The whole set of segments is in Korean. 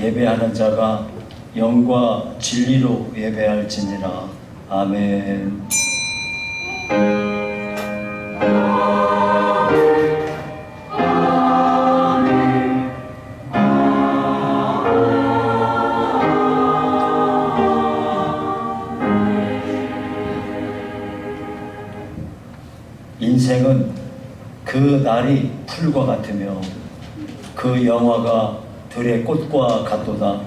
예배하는 자가 영과 진리로 예배할지니라. 아멘. 인생은 그 날이 풀과 같으며 그 영화가 들의 꽃과 같도다.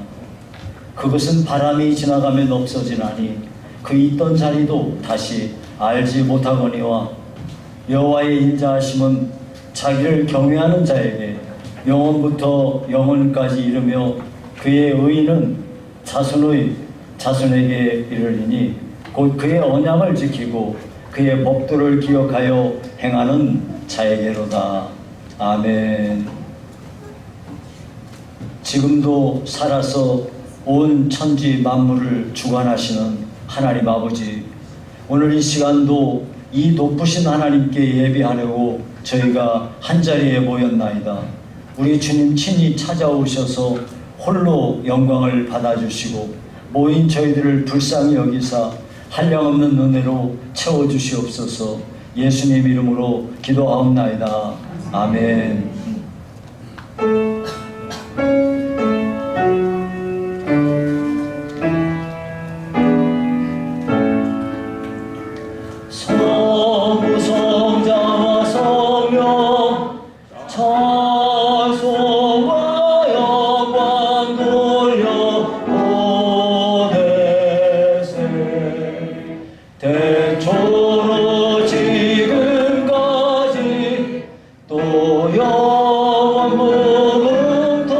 그것은 바람이 지나가면 없어지나니 그 있던 자리도 다시 알지 못하거니와 여호와의 인자하심은 자기를 경외하는 자에게 영원부터 영원까지 이르며 그의 의인은 자손에게 이르리니 곧 그의 언약을 지키고 그의 법도를 기억하여 행하는 자에게로다. 아멘. 지금도 살아서 온 천지 만물을 주관하시는 하나님 아버지, 오늘 이 시간도 이 높으신 하나님께 예배하려고 저희가 한자리에 모였나이다. 우리 주님 친히 찾아오셔서 홀로 영광을 받아주시고 모인 저희들을 불쌍히 여기사 한량없는 은혜로 채워주시옵소서. 예수님 이름으로 기도하옵나이다. 아멘. 성부성자와 성령 찬송과 영광 돌려보내세. 대초로 지금까지 또 영원 무궁토록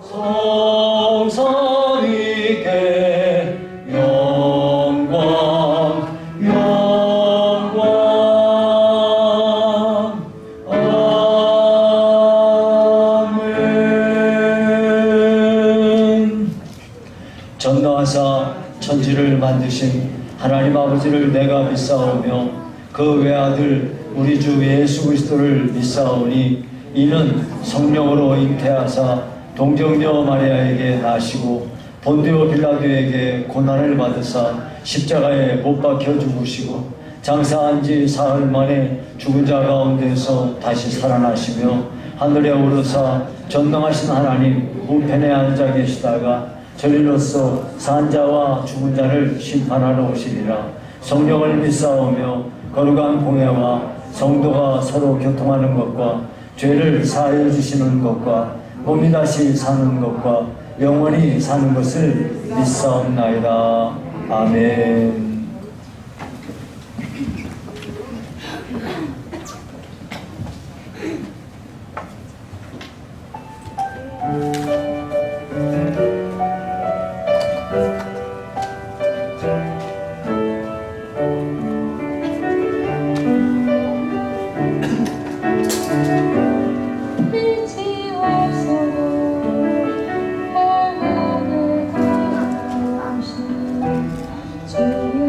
성삼 위께 영광 아멘. 전능하사 천지를 만드신 하나님 아버지를 내가 믿사오며 그 외아들 우리 주 예수 그리스도를 믿사오니 이는 성령으로 잉태하사 동정녀 마리아에게 나시고 본디오 빌라도에게 고난을 받으사 십자가에 못 박혀 죽으시고 장사한 지 사흘 만에 죽은 자 가운데서 다시 살아나시며 하늘에 오르사 전능하신 하나님 우편에 앉아 계시다가 저리로서 산 자와 죽은 자를 심판하러 오시리라. 성령을 믿사오며 거룩한 공예와 성도가 서로 교통하는 것과 죄를 사하여 주시는 것과 몸이 다시 사는 것과 영원히 사는 것을 믿사옵나이다. 아멘. 주의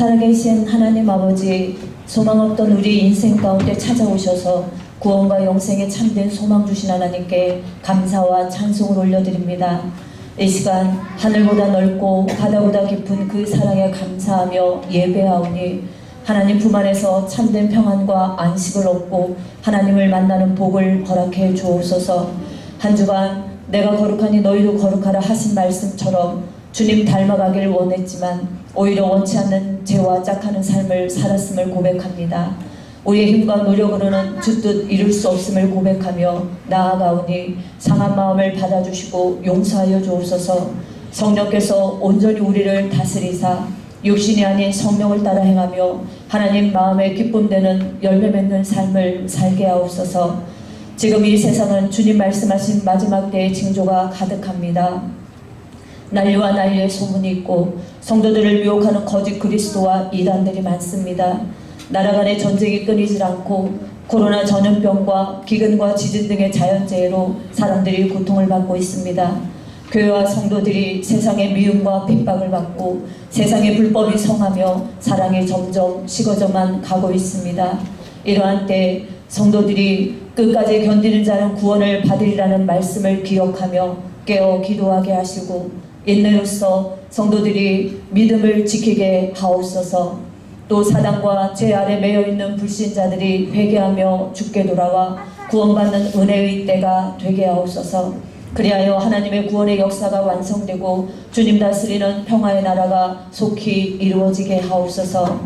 살아계신 하나님 아버지, 소망 없던 우리 인생 가운데 찾아오셔서 구원과 영생에 참된 소망 주신 하나님께 감사와 찬송을 올려드립니다. 이 시간 하늘보다 넓고 바다보다 깊은 그 사랑에 감사하며 예배하오니 하나님 품 안에서 참된 평안과 안식을 얻고 하나님을 만나는 복을 허락해 주옵소서. 한 주간 내가 거룩하니 너희도 거룩하라 하신 말씀처럼 주님 닮아가길 원했지만 오히려 원치 않는 죄와 짝하는 삶을 살았음을 고백합니다. 우리의 힘과 노력으로는 주 뜻 이룰 수 없음을 고백하며 나아가오니 상한 마음을 받아주시고 용서하여 주옵소서. 성령께서 온전히 우리를 다스리사 육신이 아닌 성령을 따라 행하며 하나님 마음에 기쁨되는 열매 맺는 삶을 살게 하옵소서. 지금 이 세상은 주님 말씀하신 마지막 때의 징조가 가득합니다. 난리와 난리의 소문이 있고 성도들을 미혹하는 거짓 그리스도와 이단들이 많습니다. 나라 간의 전쟁이 끊이질 않고 코로나 전염병과 기근과 지진 등의 자연재해로 사람들이 고통을 받고 있습니다. 교회와 성도들이 세상의 미움과 핍박을 받고 세상의 불법이 성하며 사랑이 점점 식어져만 가고 있습니다. 이러한 때 성도들이 끝까지 견디는 자는 구원을 받으리라는 말씀을 기억하며 깨어 기도하게 하시고 인내로써 성도들이 믿음을 지키게 하옵소서. 또 사단과 죄 아래 매여있는 불신자들이 회개하며 주께 돌아와 구원받는 은혜의 때가 되게 하옵소서. 그리하여 하나님의 구원의 역사가 완성되고 주님 다스리는 평화의 나라가 속히 이루어지게 하옵소서.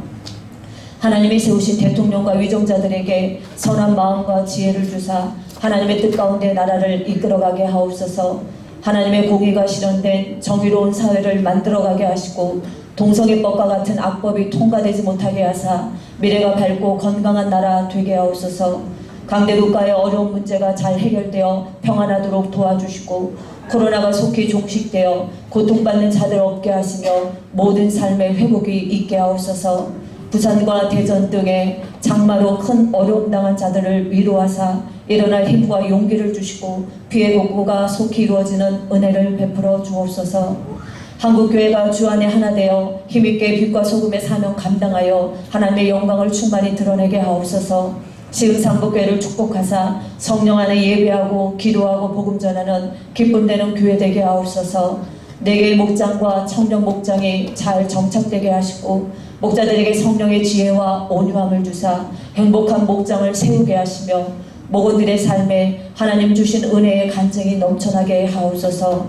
하나님이 세우신 대통령과 위정자들에게 선한 마음과 지혜를 주사 하나님의 뜻 가운데 나라를 이끌어가게 하옵소서. 하나님의 공의가 실현된 정의로운 사회를 만들어가게 하시고 동성애법과 같은 악법이 통과되지 못하게 하사 미래가 밝고 건강한 나라 되게 하옵소서. 강대국가의 어려운 문제가 잘 해결되어 평안하도록 도와주시고 코로나가 속히 종식되어 고통받는 자들 없게 하시며 모든 삶의 회복이 있게 하옵소서. 부산과 대전 등의 장마로 큰 어려움 당한 자들을 위로하사 일어날 힘과 용기를 주시고 피해 복구가 속히 이루어지는 은혜를 베풀어 주옵소서. 한국교회가 주 안에 하나 되어 힘있게 빛과 소금의 사명 감당하여 하나님의 영광을 충만히 드러내게 하옵소서. 시흥상복교회를 축복하사 성령 안에 예배하고 기도하고 복음 전하는 기쁨되는 교회 되게 하옵소서. 4개의 목장과 청년 목장이 잘 정착되게 하시고 목자들에게 성령의 지혜와 온유함을 주사 행복한 목장을 세우게 하시며 목원들의 삶에 하나님 주신 은혜의 간증이 넘쳐나게 하옵소서.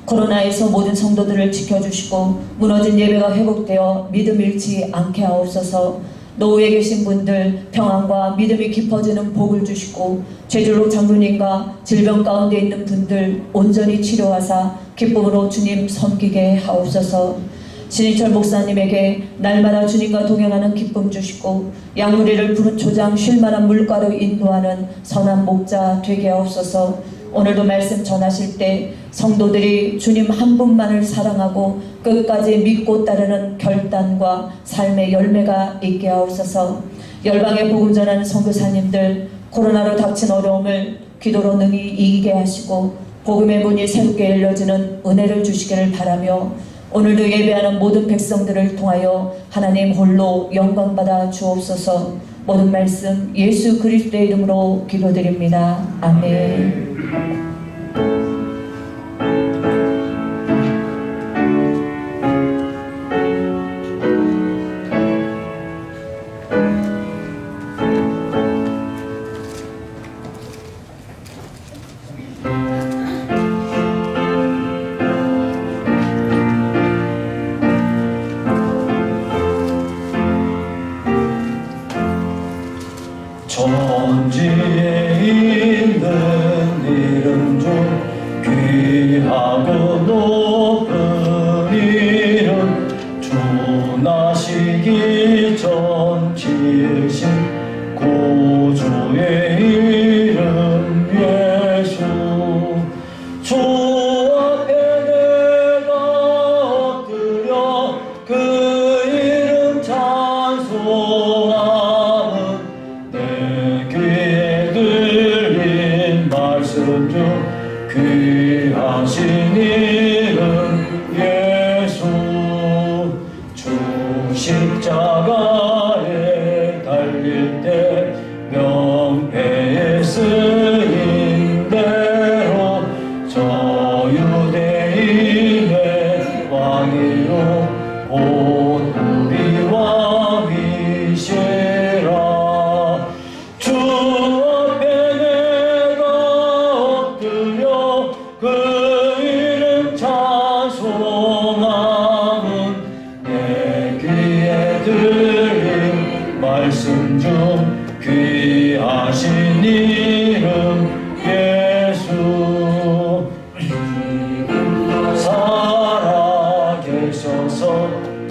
코로나에서 모든 성도들을 지켜주시고 무너진 예배가 회복되어 믿음 잃지 않게 하옵소서. 노후에 계신 분들 평안과 믿음이 깊어지는 복을 주시고 죄질로 장로님과 질병 가운데 있는 분들 온전히 치료하사 기쁨으로 주님 섬기게 하옵소서. 신인철 목사님에게 날마다 주님과 동행하는 기쁨 주시고 양무리를 푸른 초장 쉴만한 물가로 인도하는 선한 목자 되게 하옵소서. 오늘도 말씀 전하실 때 성도들이 주님 한 분만을 사랑하고 끝까지 믿고 따르는 결단과 삶의 열매가 있게 하옵소서. 열방에 복음 전하는 선교사님들 코로나로 닥친 어려움을 기도로 능히 이기게 하시고 복음의 문이 새롭게 열려지는 은혜를 주시기를 바라며 오늘도 예배하는 모든 백성들을 통하여 하나님 홀로 영광받아 주옵소서. 모든 말씀 예수 그리스도의 이름으로 기도드립니다. 아멘. 천지에 있는 이름 중 귀하고 높은 이름 주 나시기 전 지으신 구주의 이름 예수. 주 앞에 내가 엎드려 그 이름 찬송함은 내 귀에 들린 말씀 중 귀하신 이름 예수. 십자가에 달릴 때 명패에 쓰인 대로 저 유대인의 왕이요 곧 우리 왕이시라. 주 앞에 내가 엎드려 그 이름 찬송함은 내 귀에 들린 말씀 중 귀하신 이름 예수. 살아계셔서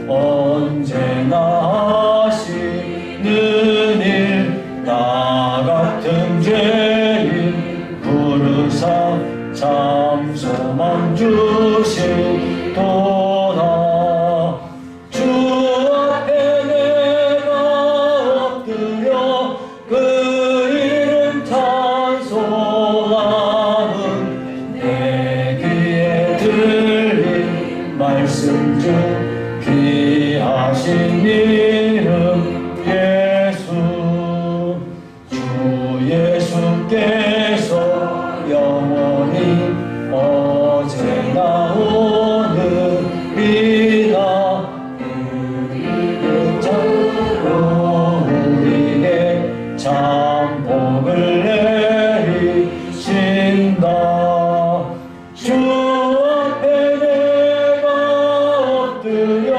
언제나 하시는 일 나 같은 죄인 부르사 참 소망 주시도다. 주 앞에 내가 엎드려 그 이름 찬송함은 내 귀에 들린 말씀 중 귀하신 이름 예수. 주 예수께서 영원히 어제나 오늘이나 우리에게 참 복을 내리신다. 주 앞에 내가 엎드려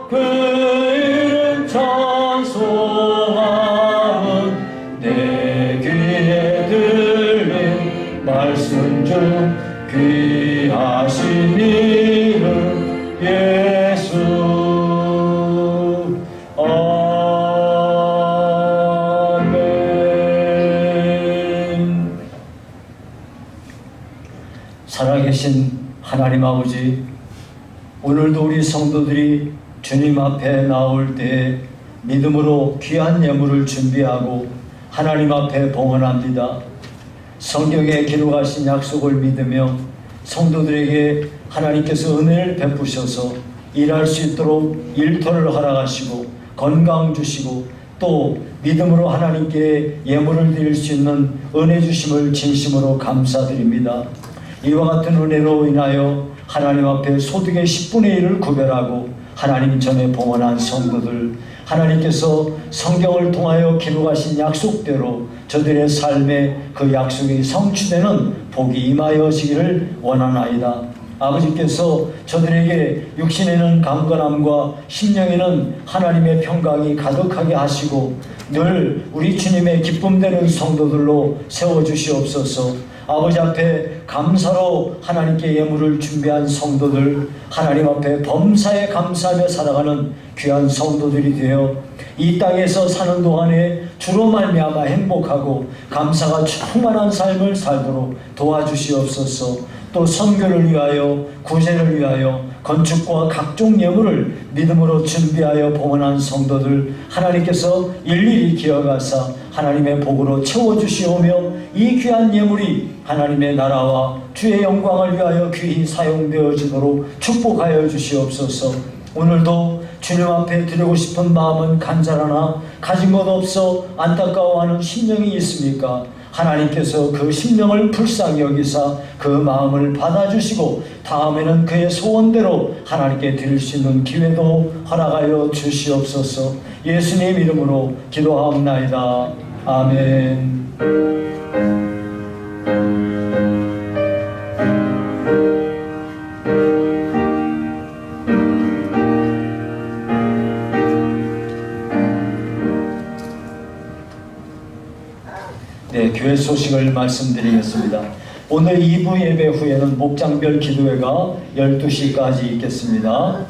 그 이름 찬송함은 내 귀에 들린 말씀 중 귀하신 이름 예수. 아멘. 살아계신 하나님 아버지, 오늘도 우리 성도들이 주님 앞에 나올 때 믿음으로 귀한 예물을 준비하고 하나님 앞에 봉헌합니다. 성경에 기록하신 약속을 믿으며 성도들에게 하나님께서 은혜를 베푸셔서 일할 수 있도록 일터를 허락하시고 건강 주시고 또 믿음으로 하나님께 예물을 드릴 수 있는 은혜 주심을 진심으로 감사드립니다. 이와 같은 은혜로 인하여 하나님 앞에 소득의 10분의 1을 구별하고 하나님 전에 봉헌한 성도들, 하나님께서 성경을 통하여 기록하신 약속대로 저들의 삶에 그 약속이 성취되는 복이 임하여지기를 원하나이다. 아버지께서 저들에게 육신에는 강건함과 심령에는 하나님의 평강이 가득하게 하시고 늘 우리 주님의 기쁨 되는 성도들로 세워주시옵소서. 아버지 앞에 감사로 하나님께 예물을 준비한 성도들, 하나님 앞에 범사에 감사하며 살아가는 귀한 성도들이 되어 이 땅에서 사는 동안에 주로 말미암아 행복하고 감사가 충만한 삶을 살도록 도와주시옵소서. 또 선교를 위하여, 구제를 위하여, 건축과 각종 예물을 믿음으로 준비하여 봉헌한 성도들 하나님께서 일일이 기억하사 하나님의 복으로 채워주시오며 이 귀한 예물이 하나님의 나라와 주의 영광을 위하여 귀히 사용되어지도록 축복하여 주시옵소서. 오늘도 주님 앞에 드리고 싶은 마음은 간절하나 가진 것 없어 안타까워하는 심령이 있습니까? 하나님께서 그 심령을 불쌍히 여기사 그 마음을 받아주시고 다음에는 그의 소원대로 하나님께 드릴 수 있는 기회도 허락하여 주시옵소서. 예수님 이름으로 기도하옵나이다. 아멘. 네, 교회 소식을 말씀드리겠습니다. 오늘 2부 예배 후에는 목장별 기도회가 12시까지 있겠습니다.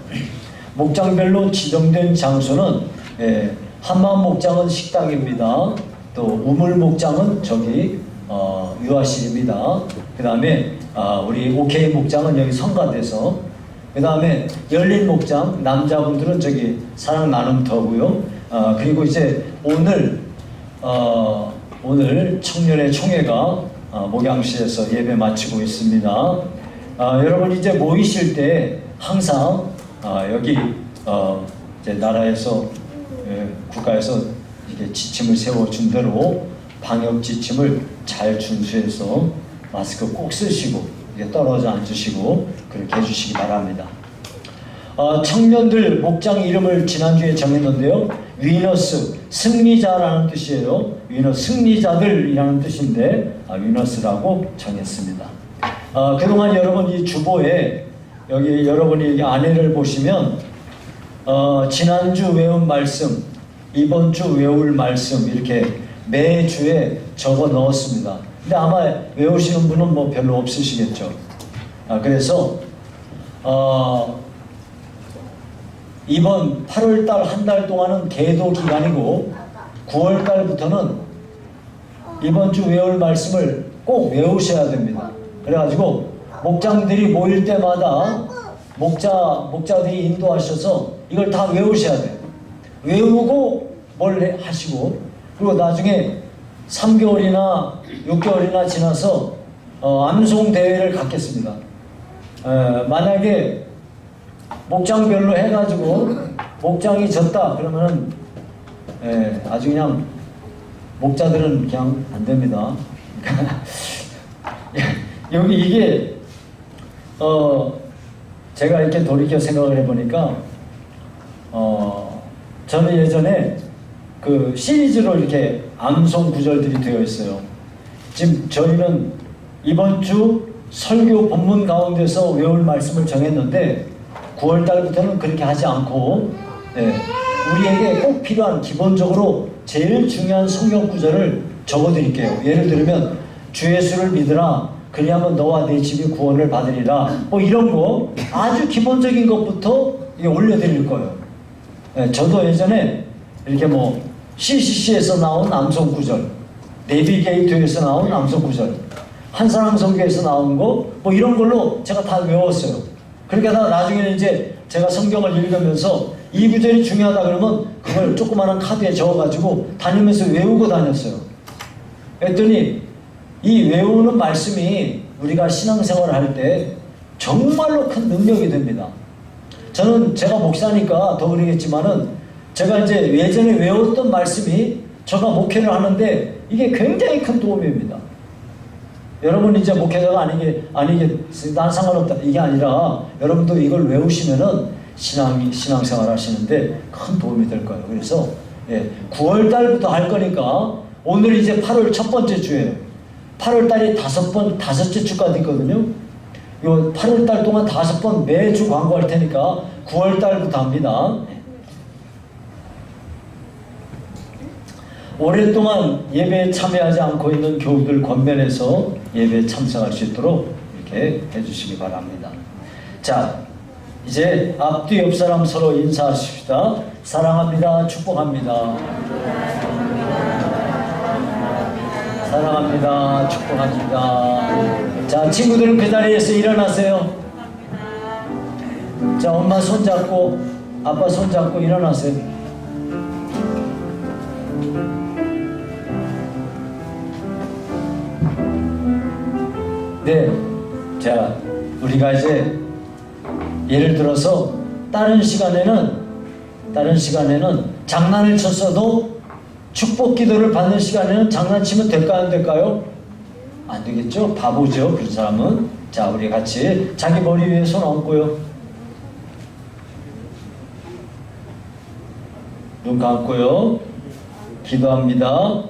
목장별로 지정된 장소는 한마음 목장은 식당입니다. 또 우물 목장은 저기 유아실입니다. 그 다음에 우리 OK 목장은 여기 성가대서, 그 다음에 열린 목장 남자분들은 저기 사랑 나눔터고요. 그리고 이제 오늘 청년의 총회가 목양시에서 예배 마치고 있습니다. 여러분 이제 모이실 때 항상 여기 이제 나라에서 국가에서 이렇게 지침을 세워준 대로 방역 지침을 잘 준수해서 마스크 꼭 쓰시고 이렇게 떨어져 앉으시고 그렇게 해주시기 바랍니다. 청년들 목장 이름을 지난주에 정했는데요. 위너스, 승리자라는 뜻이에요. 위너스, 승리자들이라는 뜻인데 위너스라고 정했습니다. 그동안 여러분 이 주보에 여기 여러분이 안내를 보시면 지난주 외운 말씀, 이번 주 외울 말씀 이렇게 매주에 적어 넣었습니다. 근데 아마 외우시는 분은 뭐 별로 없으시겠죠. 그래서 이번 8월달 한 달 동안은 계도 기간이고 9월달부터는 이번 주 외울 말씀을 꼭 외우셔야 됩니다. 그래가지고 목장들이 모일 때마다 목자들이 인도하셔서 이걸 다 외우셔야 돼요. 외우고 뭘 하시고 그리고 나중에 3개월이나 6개월이나 지나서 암송 대회를 갖겠습니다. 만약에 목장별로 해가지고 목장이 졌다 그러면은 아주 그냥 목자들은 그냥 안 됩니다. 여기 이게 제가 이렇게 돌이켜 생각을 해보니까 저는 예전에 그 시리즈로 이렇게 암송 구절들이 되어 있어요. 지금 저희는 이번 주 설교 본문 가운데서 외울 말씀을 정했는데 9월달부터는 그렇게 하지 않고 우리에게 꼭 필요한 기본적으로 제일 중요한 성경 구절을 적어드릴게요. 예를 들면 주 예수를 믿으라 그리하면 너와 네 집이 구원을 받으리라 뭐 이런 거 아주 기본적인 것부터 올려드릴 거예요. 저도 예전에 이렇게 뭐 CCC에서 나온 암송 구절, 내비게이터에서 나온 암송 구절, 한사람 성경에서 나온 거 뭐 이런 걸로 제가 다 외웠어요. 그러니까 나중에는 이제 제가 성경을 읽으면서 이 구절이 중요하다 그러면 그걸 조그마한 카드에 적어가지고 다니면서 외우고 다녔어요. 그랬더니 이 외우는 말씀이 우리가 신앙생활을 할 때 정말로 큰 능력이 됩니다. 저는 제가 목사니까 더 그러겠지만은 제가 이제 예전에 외웠던 말씀이 제가 목회를 하는데 이게 굉장히 큰 도움입니다. 여러분 이제 목회자가 난 상관없다 이게 아니라 여러분도 이걸 외우시면은 신앙생활 하시는데 큰 도움이 될 거예요. 그래서 9월 달부터 할 거니까 오늘 이제 8월 첫 번째 주예요. 8월 달이 다섯째 주까지 있거든요. 요 8월 달 동안 5번 매주 광고할 테니까 9월 달부터 합니다. 오랫동안 예배에 참여하지 않고 있는 교우들 권면해서 예배에 참석할 수 있도록 이렇게 해주시기 바랍니다. 자, 이제 앞뒤 옆 사람 서로 인사하십시다. 사랑합니다. 축복합니다. 사랑합니다. 축복합니다. 자, 친구들은 그 자리에서 일어나세요. 자, 엄마 손잡고 아빠 손잡고 일어나세요. 네, 자, 우리가 이제 예를 들어서 다른 시간에는 장난을 쳤어도 축복 기도를 받는 시간에는 장난치면 될까요? 안 될까요? 안 되겠죠? 바보죠, 그런 사람은. 자, 우리 같이 자기 머리 위에 손 얹고요. 눈 감고요. 기도합니다.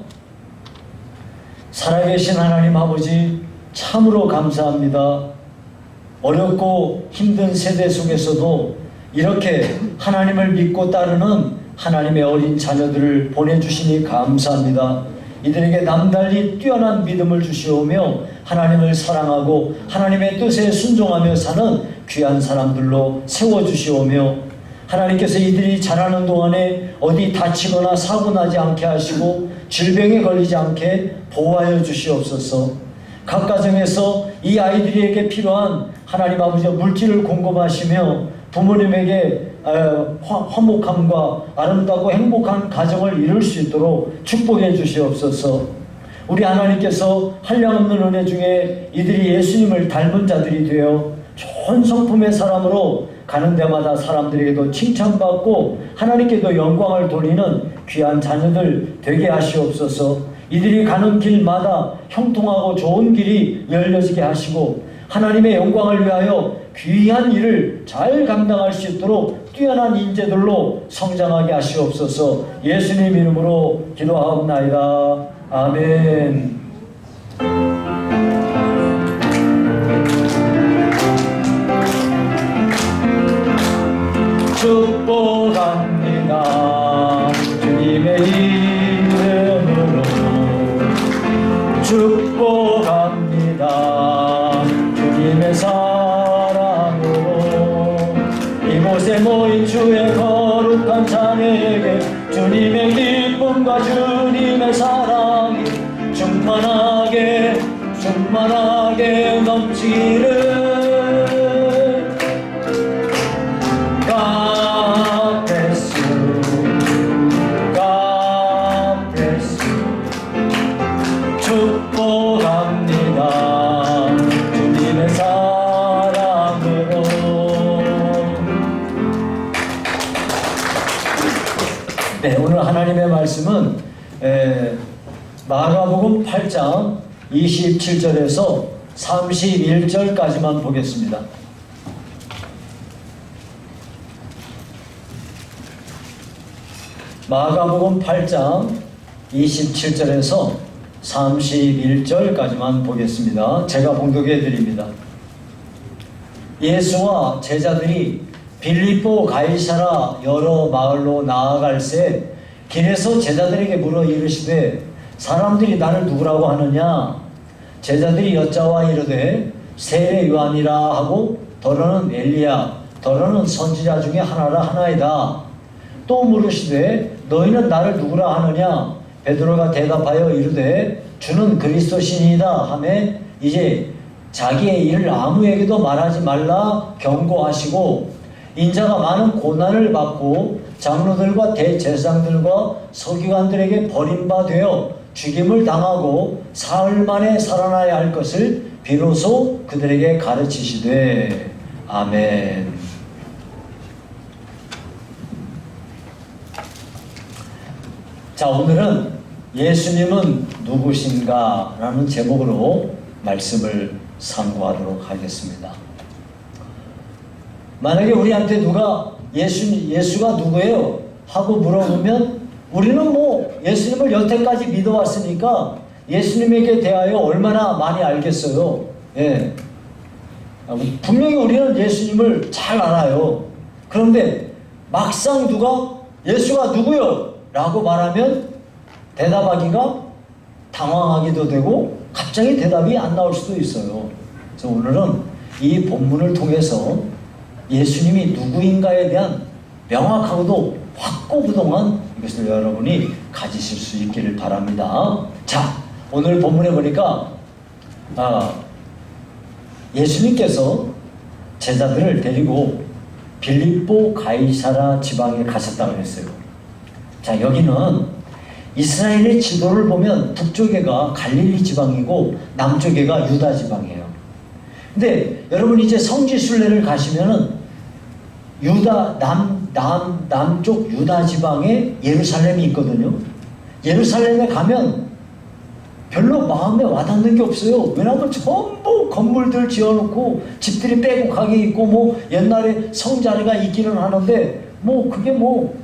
살아계신 하나님 아버지, 참으로 감사합니다. 어렵고 힘든 세대 속에서도 이렇게 하나님을 믿고 따르는 하나님의 어린 자녀들을 보내주시니 감사합니다. 이들에게 남달리 뛰어난 믿음을 주시오며 하나님을 사랑하고 하나님의 뜻에 순종하며 사는 귀한 사람들로 세워주시오며 하나님께서 이들이 자라는 동안에 어디 다치거나 사고나지 않게 하시고 질병에 걸리지 않게 보호하여 주시옵소서. 각 가정에서 이 아이들에게 필요한 하나님 아버지의 물질을 공급하시며 부모님에게 화목함과 아름답고 행복한 가정을 이룰 수 있도록 축복해 주시옵소서. 우리 하나님께서 한량없는 은혜 중에 이들이 예수님을 닮은 자들이 되어 좋은 성품의 사람으로 가는 데마다 사람들에게도 칭찬받고 하나님께도 영광을 돌리는 귀한 자녀들 되게 하시옵소서. 이들이 가는 길마다 형통하고 좋은 길이 열려지게 하시고 하나님의 영광을 위하여 귀한 일을 잘 감당할 수 있도록 뛰어난 인재들로 성장하게 하시옵소서. 예수님 이름으로 기도하옵나이다. 아멘. 축복합니다. 주님의 이름으로 축복합니다. 주님의 사랑으로 이곳에 모인 주의 거룩한 자녀에게 주님의 기쁨과 주님의 사랑이 충만하게 넘치기를. 축복합니다. 주님의 사랑으로. 네, 오늘 하나님의 말씀은 마가복음 8장 27절에서 31절까지만 보겠습니다. 마가복음 8장 27절에서 31절까지만 보겠습니다. 제가 봉독해 드립니다. 예수와 제자들이 빌립보 가이사라 여러 마을로 나아갈새 길에서 제자들에게 물어 이르시되 사람들이 나를 누구라고 하느냐? 제자들이 여짜와 이르되 세례 요한이라 하고 더러는 엘리야 더러는 선지자 중에 하나이다. 또 물으시되 너희는 나를 누구라 하느냐? 베드로가 대답하여 이르되 주는 그리스도시니이다 하매 이제 자기의 일을 아무에게도 말하지 말라 경고하시고 인자가 많은 고난을 받고 장로들과 대제사장들과 서기관들에게 버림받아 죽임을 당하고 사흘 만에 살아나야 할 것을 비로소 그들에게 가르치시되. 아멘. 자, 오늘은 예수님은 누구신가? 라는 제목으로 말씀을 상고하도록 하겠습니다. 만약에 우리한테 누가 예수가 누구예요? 하고 물어보면 우리는 예수님을 여태까지 믿어왔으니까 예수님에게 대하여 얼마나 많이 알겠어요. 예. 분명히 우리는 예수님을 잘 알아요. 그런데 막상 누가 예수가 누구요? 라고 말하면 대답하기가 당황하기도 되고 갑자기 대답이 안 나올 수도 있어요. 그래서 오늘은 이 본문을 통해서 예수님이 누구인가에 대한 명확하고도 확고부동한 이것을 여러분이 가지실 수 있기를 바랍니다. 자, 오늘 본문에 보니까 예수님께서 제자들을 데리고 빌립보 가이사라 지방에 가셨다고 했어요. 자, 여기는 이스라엘의 지도를 보면 북쪽에가 갈릴리 지방이고 남쪽에가 유다 지방이에요. 근데 여러분 이제 성지 순례를 가시면은 유다 남쪽 유다 지방에 예루살렘이 있거든요. 예루살렘에 가면 별로 마음에 와닿는 게 없어요. 왜냐하면 전부 건물들 지어놓고 집들이 빼곡하게 있고 옛날에 성자리가 있기는 하는데 그게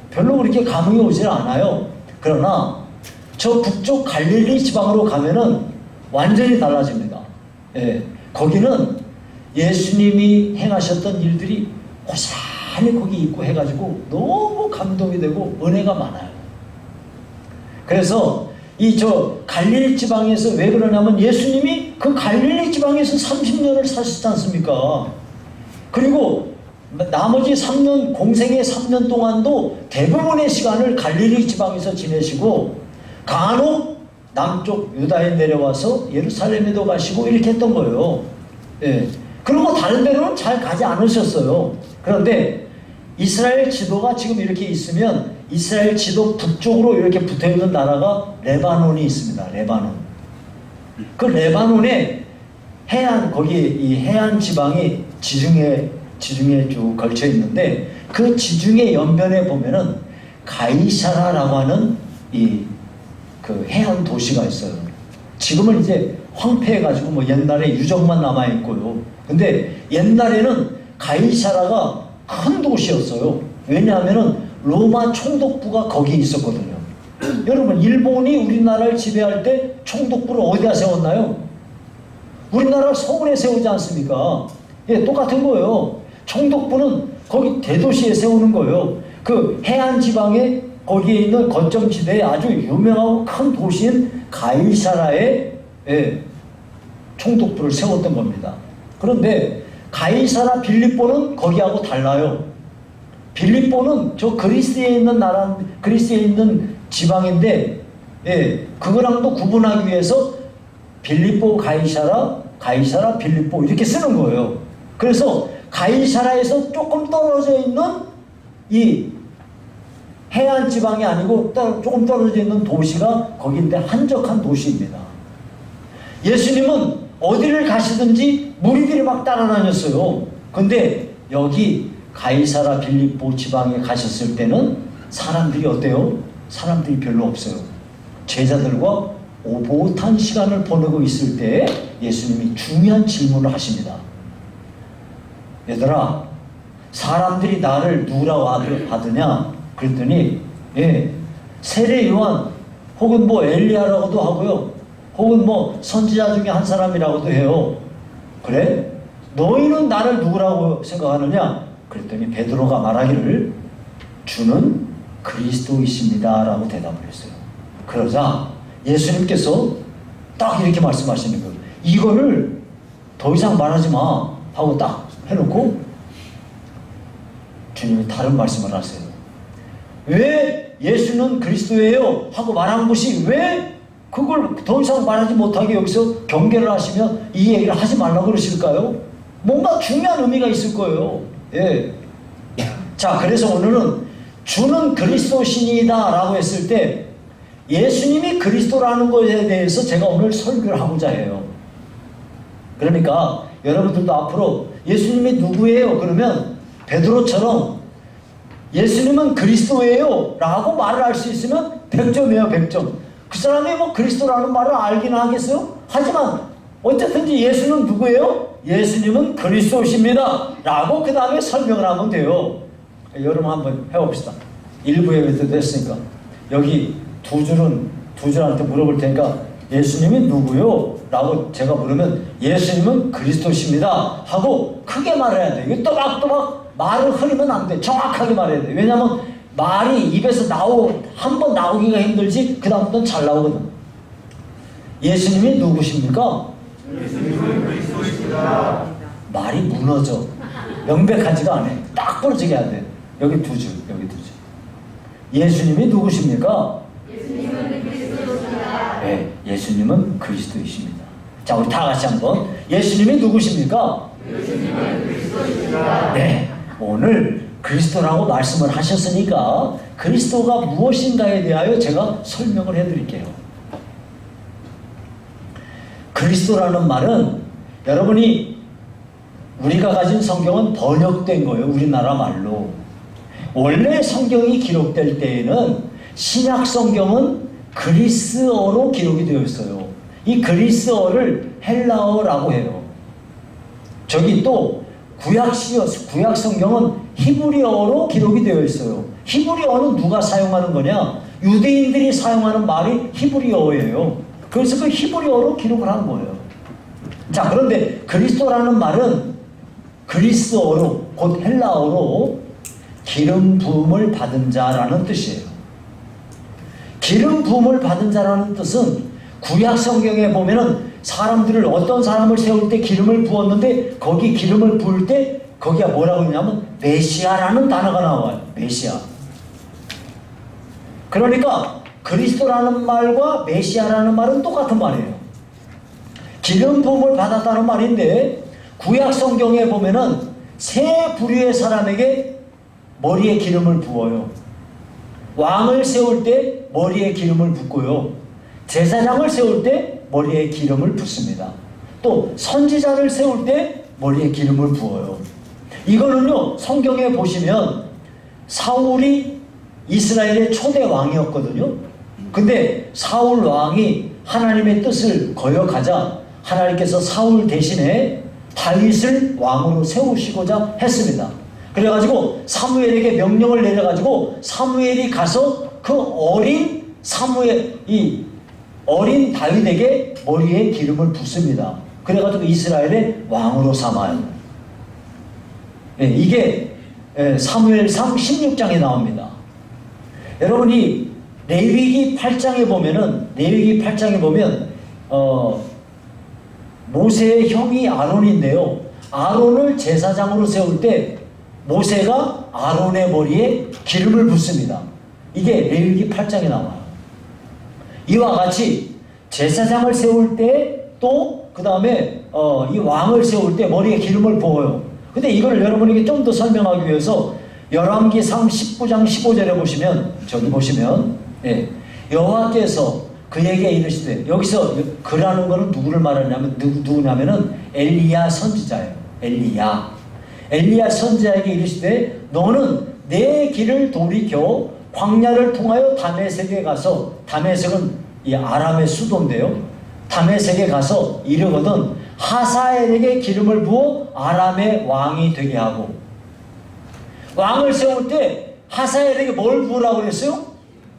별로 그렇게 감흥이 오질 않아요. 그러나 저 북쪽 갈릴리 지방으로 가면은 완전히 달라집니다. 예, 거기는 예수님이 행하셨던 일들이 고스란히 거기 있고 해가지고 너무 감동이 되고 은혜가 많아요. 그래서 저 갈릴리 지방에서 왜 그러냐면 예수님이 그 갈릴리 지방에서 30년을 사셨지 않습니까? 그리고 나머지 3년, 공생의 3년 동안도 대부분의 시간을 갈릴리 지방에서 지내시고 간혹 남쪽 유다에 내려와서 예루살렘에도 가시고 이렇게 했던 거예요. 예. 그리고 다른 데로는 잘 가지 않으셨어요. 그런데 이스라엘 지도가 지금 이렇게 있으면 이스라엘 지도 북쪽으로 이렇게 붙어있는 나라가 레바논이 있습니다. 레바논. 그 레바논에 거기 이 해안 지방이 지중해 지중해에 쭉 걸쳐 있는데 그 지중해 연변에 보면은 가이사라라고 하는 그 해안 도시가 있어요. 지금은 이제 황폐해가지고 뭐 옛날에 유적만 남아 있고요. 근데 옛날에는 가이사라가 큰 도시였어요. 왜냐하면은 로마 총독부가 거기 있었거든요. 여러분, 일본이 우리나라를 지배할 때 총독부를 어디다 세웠나요? 우리나라 서울에 세우지 않습니까? 예, 똑같은 거예요. 총독부는 거기 대도시에 세우는 거예요. 그 해안 지방에 거기에 있는 거점지대에 아주 유명하고 큰 도시인 가이사라에 총독부를 세웠던 겁니다. 그런데 가이사라 빌립보는 거기하고 달라요. 빌립보는 저 그리스에 있는 나라, 그리스에 있는 지방인데, 그거랑도 구분하기 위해서 빌립보 가이사라, 가이사라 빌립보 이렇게 쓰는 거예요. 그래서 가이사라에서 조금 떨어져 있는 이 해안 지방이 아니고 조금 떨어져 있는 도시가 거기인데 한적한 도시입니다. 예수님은 어디를 가시든지 무리들이 막 따라다녔어요. 근데 여기 가이사라 빌립보 지방에 가셨을 때는 사람들이 어때요? 사람들이 별로 없어요. 제자들과 오붓한 시간을 보내고 있을 때 예수님이 중요한 질문을 하십니다. 얘들아, 사람들이 나를 누구라고 하느냐? 그랬더니 세례 요한 혹은 뭐 엘리야라고도 하고요. 혹은 뭐 선지자 중에 한 사람이라고도 해요. 그래? 너희는 나를 누구라고 생각하느냐? 그랬더니 베드로가 말하기를 주는 그리스도이십니다 라고 대답을 했어요. 그러자 예수님께서 딱 이렇게 말씀하시는 거예요. 이거를 더 이상 말하지 마 하고 딱 해놓고 주님이 다른 말씀을 하세요. 왜 예수는 그리스도예요 하고 말한 것이 왜 그걸 더 이상 말하지 못하게 여기서 경계를 하시면 이 얘기를 하지 말라고 그러실까요? 뭔가 중요한 의미가 있을 거예요. 자, 그래서 오늘은 주는 그리스도신이다 라고 했을 때 예수님이 그리스도라는 것에 대해서 제가 오늘 설교를 하고자 해요. 그러니까 여러분들도 앞으로 예수님이 누구예요? 그러면 베드로처럼 예수님은 그리스도예요 라고 말을 할 수 있으면 100점이에요. 100점. 그 사람이 뭐 그리스도라는 말을 알긴 하겠어요? 하지만 어쨌든지 예수는 누구예요? 예수님은 그리스도십니다 라고 그 다음에 설명을 하면 돼요. 여러분 한번 해봅시다. 1부에 때도 했으니까 여기 두 줄한테 물어볼 테니까 예수님이 누구요? 라고 제가 물으면 예수님은 그리스도십니다 하고 크게 말해야 돼. 이거 또박또박 말을 흐리면 안 돼. 정확하게 말해야 돼. 왜냐하면 말이 입에서 한 번 나오기가 힘들지 그 다음부터는 잘 나오거든. 예수님이 누구십니까? 예수님은 그리스도십니다. 말이 무너져. 명백하지가 않아. 딱 부러지게 해야 돼. 여기 두 줄. 예수님이 누구십니까? 예수님은 그리스도십니다. 네, 예수님은 그리스도이십니다. 자, 우리 다 같이 한번 예수님이 누구십니까? 예수님은 그리스도십니다. 네, 오늘 그리스도라고 말씀을 하셨으니까 그리스도가 무엇인가에 대하여 제가 설명을 해드릴게요. 그리스도라는 말은 여러분이 우리가 가진 성경은 번역된 거예요. 우리나라 말로. 원래 성경이 기록될 때에는 신약 성경은 그리스어로 기록이 되어 있어요. 이 그리스어를 헬라어라고 해요. 저기 또 구약 성경은 히브리어로 기록이 되어 있어요. 히브리어는 누가 사용하는 거냐? 유대인들이 사용하는 말이 히브리어예요. 그래서 그 히브리어로 기록을 한 거예요. 자, 그런데 그리스도라는 말은 그리스어로, 곧 헬라어로 기름 부음을 받은 자라는 뜻이에요. 기름 부음을 받은 자라는 뜻은 구약 성경에 보면은 사람들을 어떤 사람을 세울 때 기름을 부었는데 거기 기름을 부을 때 거기가 뭐라고 했냐면 메시아라는 단어가 나와요. 메시아. 그러니까 그리스도라는 말과 메시아라는 말은 똑같은 말이에요. 기름 부음을 받았다는 말인데 구약 성경에 보면은 세 부류의 사람에게 머리에 기름을 부어요. 왕을 세울 때 머리에 기름을 붓고요. 제사장을 세울 때 머리에 기름을 붓습니다. 또 선지자를 세울 때 머리에 기름을 부어요. 이거는요, 성경에 보시면 사울이 이스라엘의 초대 왕이었거든요. 근데 사울 왕이 하나님의 뜻을 거역하자 하나님께서 사울 대신에 다윗을 왕으로 세우시고자 했습니다. 그래가지고 사무엘에게 명령을 내려가지고 사무엘이 가서 그 이 어린 다윗에게 머리에 기름을 붓습니다. 그래가지고 이스라엘의 왕으로 삼아요. 이게 사무엘상 16장에 나옵니다. 여러분이 레위기 8장에 보면 모세의 형이 아론인데요. 아론을 제사장으로 세울 때 모세가 아론의 머리에 기름을 붓습니다. 이게 레위기 8장에 나와요. 이와 같이 제사장을 세울 때 또 그 다음에 이 왕을 세울 때 머리에 기름을 부어요. 근데 이걸 여러분에게 좀 더 설명하기 위해서 열왕기상 19장 15절에 보시면 여호와께서 그에게 이르시되, 여기서 그라는 거는 누구를 말하냐면 누구냐면은 엘리야 선지자예요. 엘리야 선지자에게 이르시되 너는 내 길을 돌이켜 광야를 통하여 다메섹에 가서, 다메섹은 이 아람의 수도인데요. 다메섹에 가서 이르거든 하사엘에게 기름을 부어 아람의 왕이 되게 하고, 왕을 세울 때 하사엘에게 뭘 부으라고 그랬어요?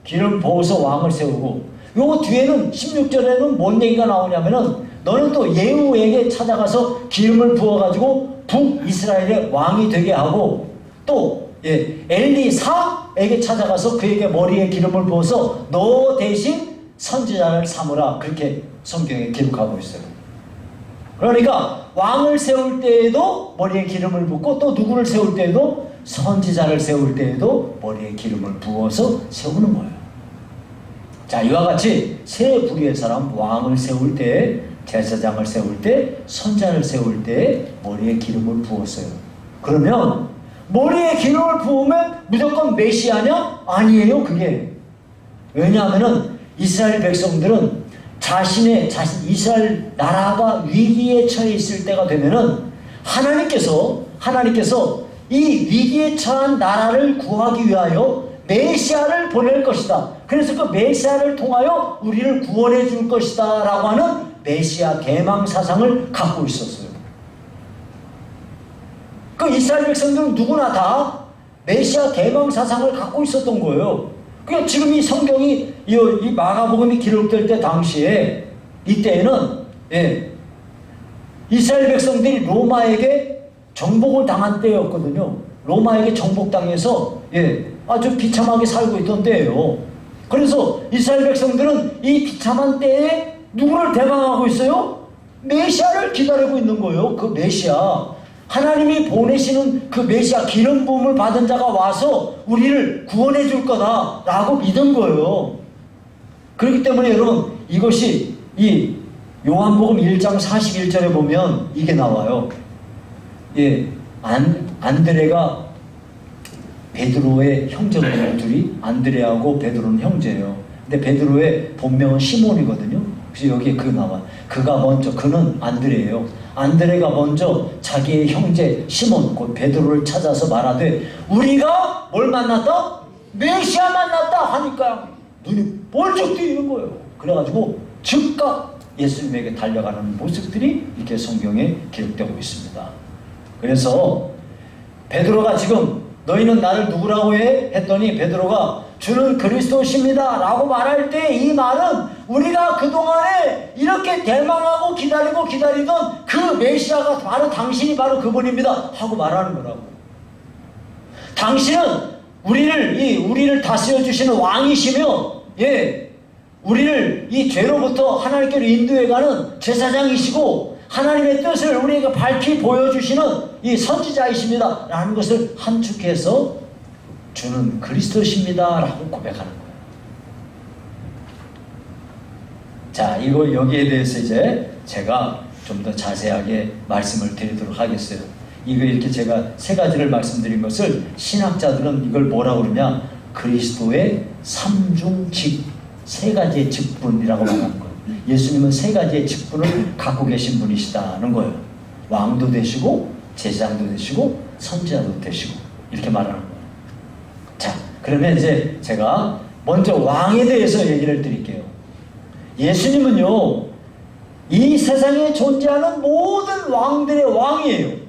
기름 부어서 왕을 세우고, 요 뒤에는 16절에는 뭔 얘기가 나오냐면은 너는 또 예후에게 찾아가서 기름을 부어가지고 북이스라엘의 왕이 되게 하고, 또 엘리사에게 찾아가서 그에게 머리에 기름을 부어서 너 대신 선지자를 삼으라, 그렇게 성경에 기록하고 있어요. 그러니까 왕을 세울 때에도 머리에 기름을 붓고, 또 누구를 세울 때에도, 선지자를 세울 때에도 머리에 기름을 부어서 세우는 거예요. 자, 이와 같이 세 부류의 사람, 왕을 세울 때, 제사장을 세울 때, 선지자를 세울 때 머리에 기름을 부었어요. 그러면 머리에 기름을 부으면 무조건 메시아냐? 아니에요, 그게. 왜냐하면은 이스라엘 백성들은 이스라엘 나라가 위기에 처해 있을 때가 되면은 하나님께서 이 위기에 처한 나라를 구하기 위하여 메시아를 보낼 것이다. 그래서 그 메시아를 통하여 우리를 구원해 줄 것이다 라고 하는 메시아 계망 사상을 갖고 있었어요. 그 이스라엘 백성들은 누구나 다 메시아 계망 사상을 갖고 있었던 거예요. 그러니까 지금 이 성경이 이 마가복음이 기록될 때 당시에 이때에는 이스라엘 백성들이 로마에게 정복을 당한 때였거든요. 로마에게 정복당해서 아주 비참하게 살고 있던 때예요. 그래서 이스라엘 백성들은 이 비참한 때에 누구를 대망하고 있어요? 메시아를 기다리고 있는 거예요. 그 메시아, 하나님이 보내시는 그 메시아 기름 부음을 받은 자가 와서 우리를 구원해 줄 거다라고 믿은 거예요. 그렇기 때문에 여러분, 이것이 이 요한복음 1장 41절에 보면 이게 나와요. 안드레가 베드로의 형제거든요. 둘이 안드레하고 베드로는 형제예요. 근데 베드로의 본명은 시몬이거든요. 그래서 여기에 그게 나와. 그는 안드레예요. 안드레가 먼저 자기의 형제 시몬, 곧 베드로를 찾아서 말하되 우리가 뭘 만났다? 메시아 만났다 하니까 눈이 벌쩍 뜨이는 거예요. 그래가지고 즉각 예수님에게 달려가는 모습들이 이렇게 성경에 기록되고 있습니다. 그래서 베드로가 지금 너희는 나를 누구라고 해? 했더니 베드로가 주는 그리스도십니다 라고 말할 때 이 말은 우리가 그동안에 이렇게 대망하고 기다리던 그 메시아가 바로 당신이 바로 그분입니다 하고 말하는 거라고. 당신은 우리를 다스려 주시는 왕이시며 우리를 이 죄로부터 하나님께로 인도해가는 제사장이시고 하나님의 뜻을 우리에게 밝히 보여주시는 이 선지자이십니다 라는 것을 함축해서 주는 그리스도십니다 라고 고백하는 거예요. 자, 여기에 대해서 이제 제가 좀 더 자세하게 말씀을 드리도록 하겠어요. 이거 이렇게 제가 세 가지를 말씀드린 것을 신학자들은 이걸 뭐라고 그러냐, 그리스도의 삼중직, 세 가지의 직분이라고 말하는 거예요. 예수님은 세 가지의 직분을 갖고 계신 분이시다는 거예요. 왕도 되시고 제사장도 되시고 선지자도 되시고 이렇게 말하는 거예요. 자, 그러면 이제 제가 먼저 왕에 대해서 얘기를 드릴게요. 예수님은요, 이 세상에 존재하는 모든 왕들의 왕이에요.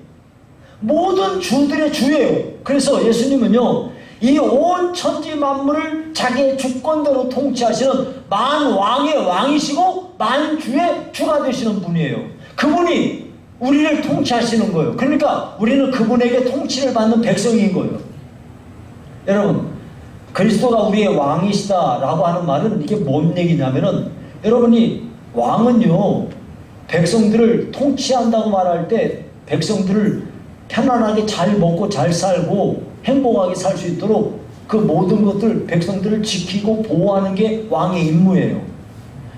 모든 주들의 주예요. 그래서 예수님은요, 이 온 천지 만물을 자기의 주권대로 통치하시는 만왕의 왕이시고 만주의 주가 되시는 분이에요. 그분이 우리를 통치하시는 거예요. 그러니까 우리는 그분에게 통치를 받는 백성인 거예요. 여러분, 그리스도가 우리의 왕이시다라고 하는 말은 이게 뭔 얘기냐면은, 여러분이 왕은요, 백성들을 통치한다고 말할 때 백성들을 편안하게 잘 먹고 잘 살고 행복하게 살 수 있도록 그 모든 것들 백성들을 지키고 보호하는 게 왕의 임무예요.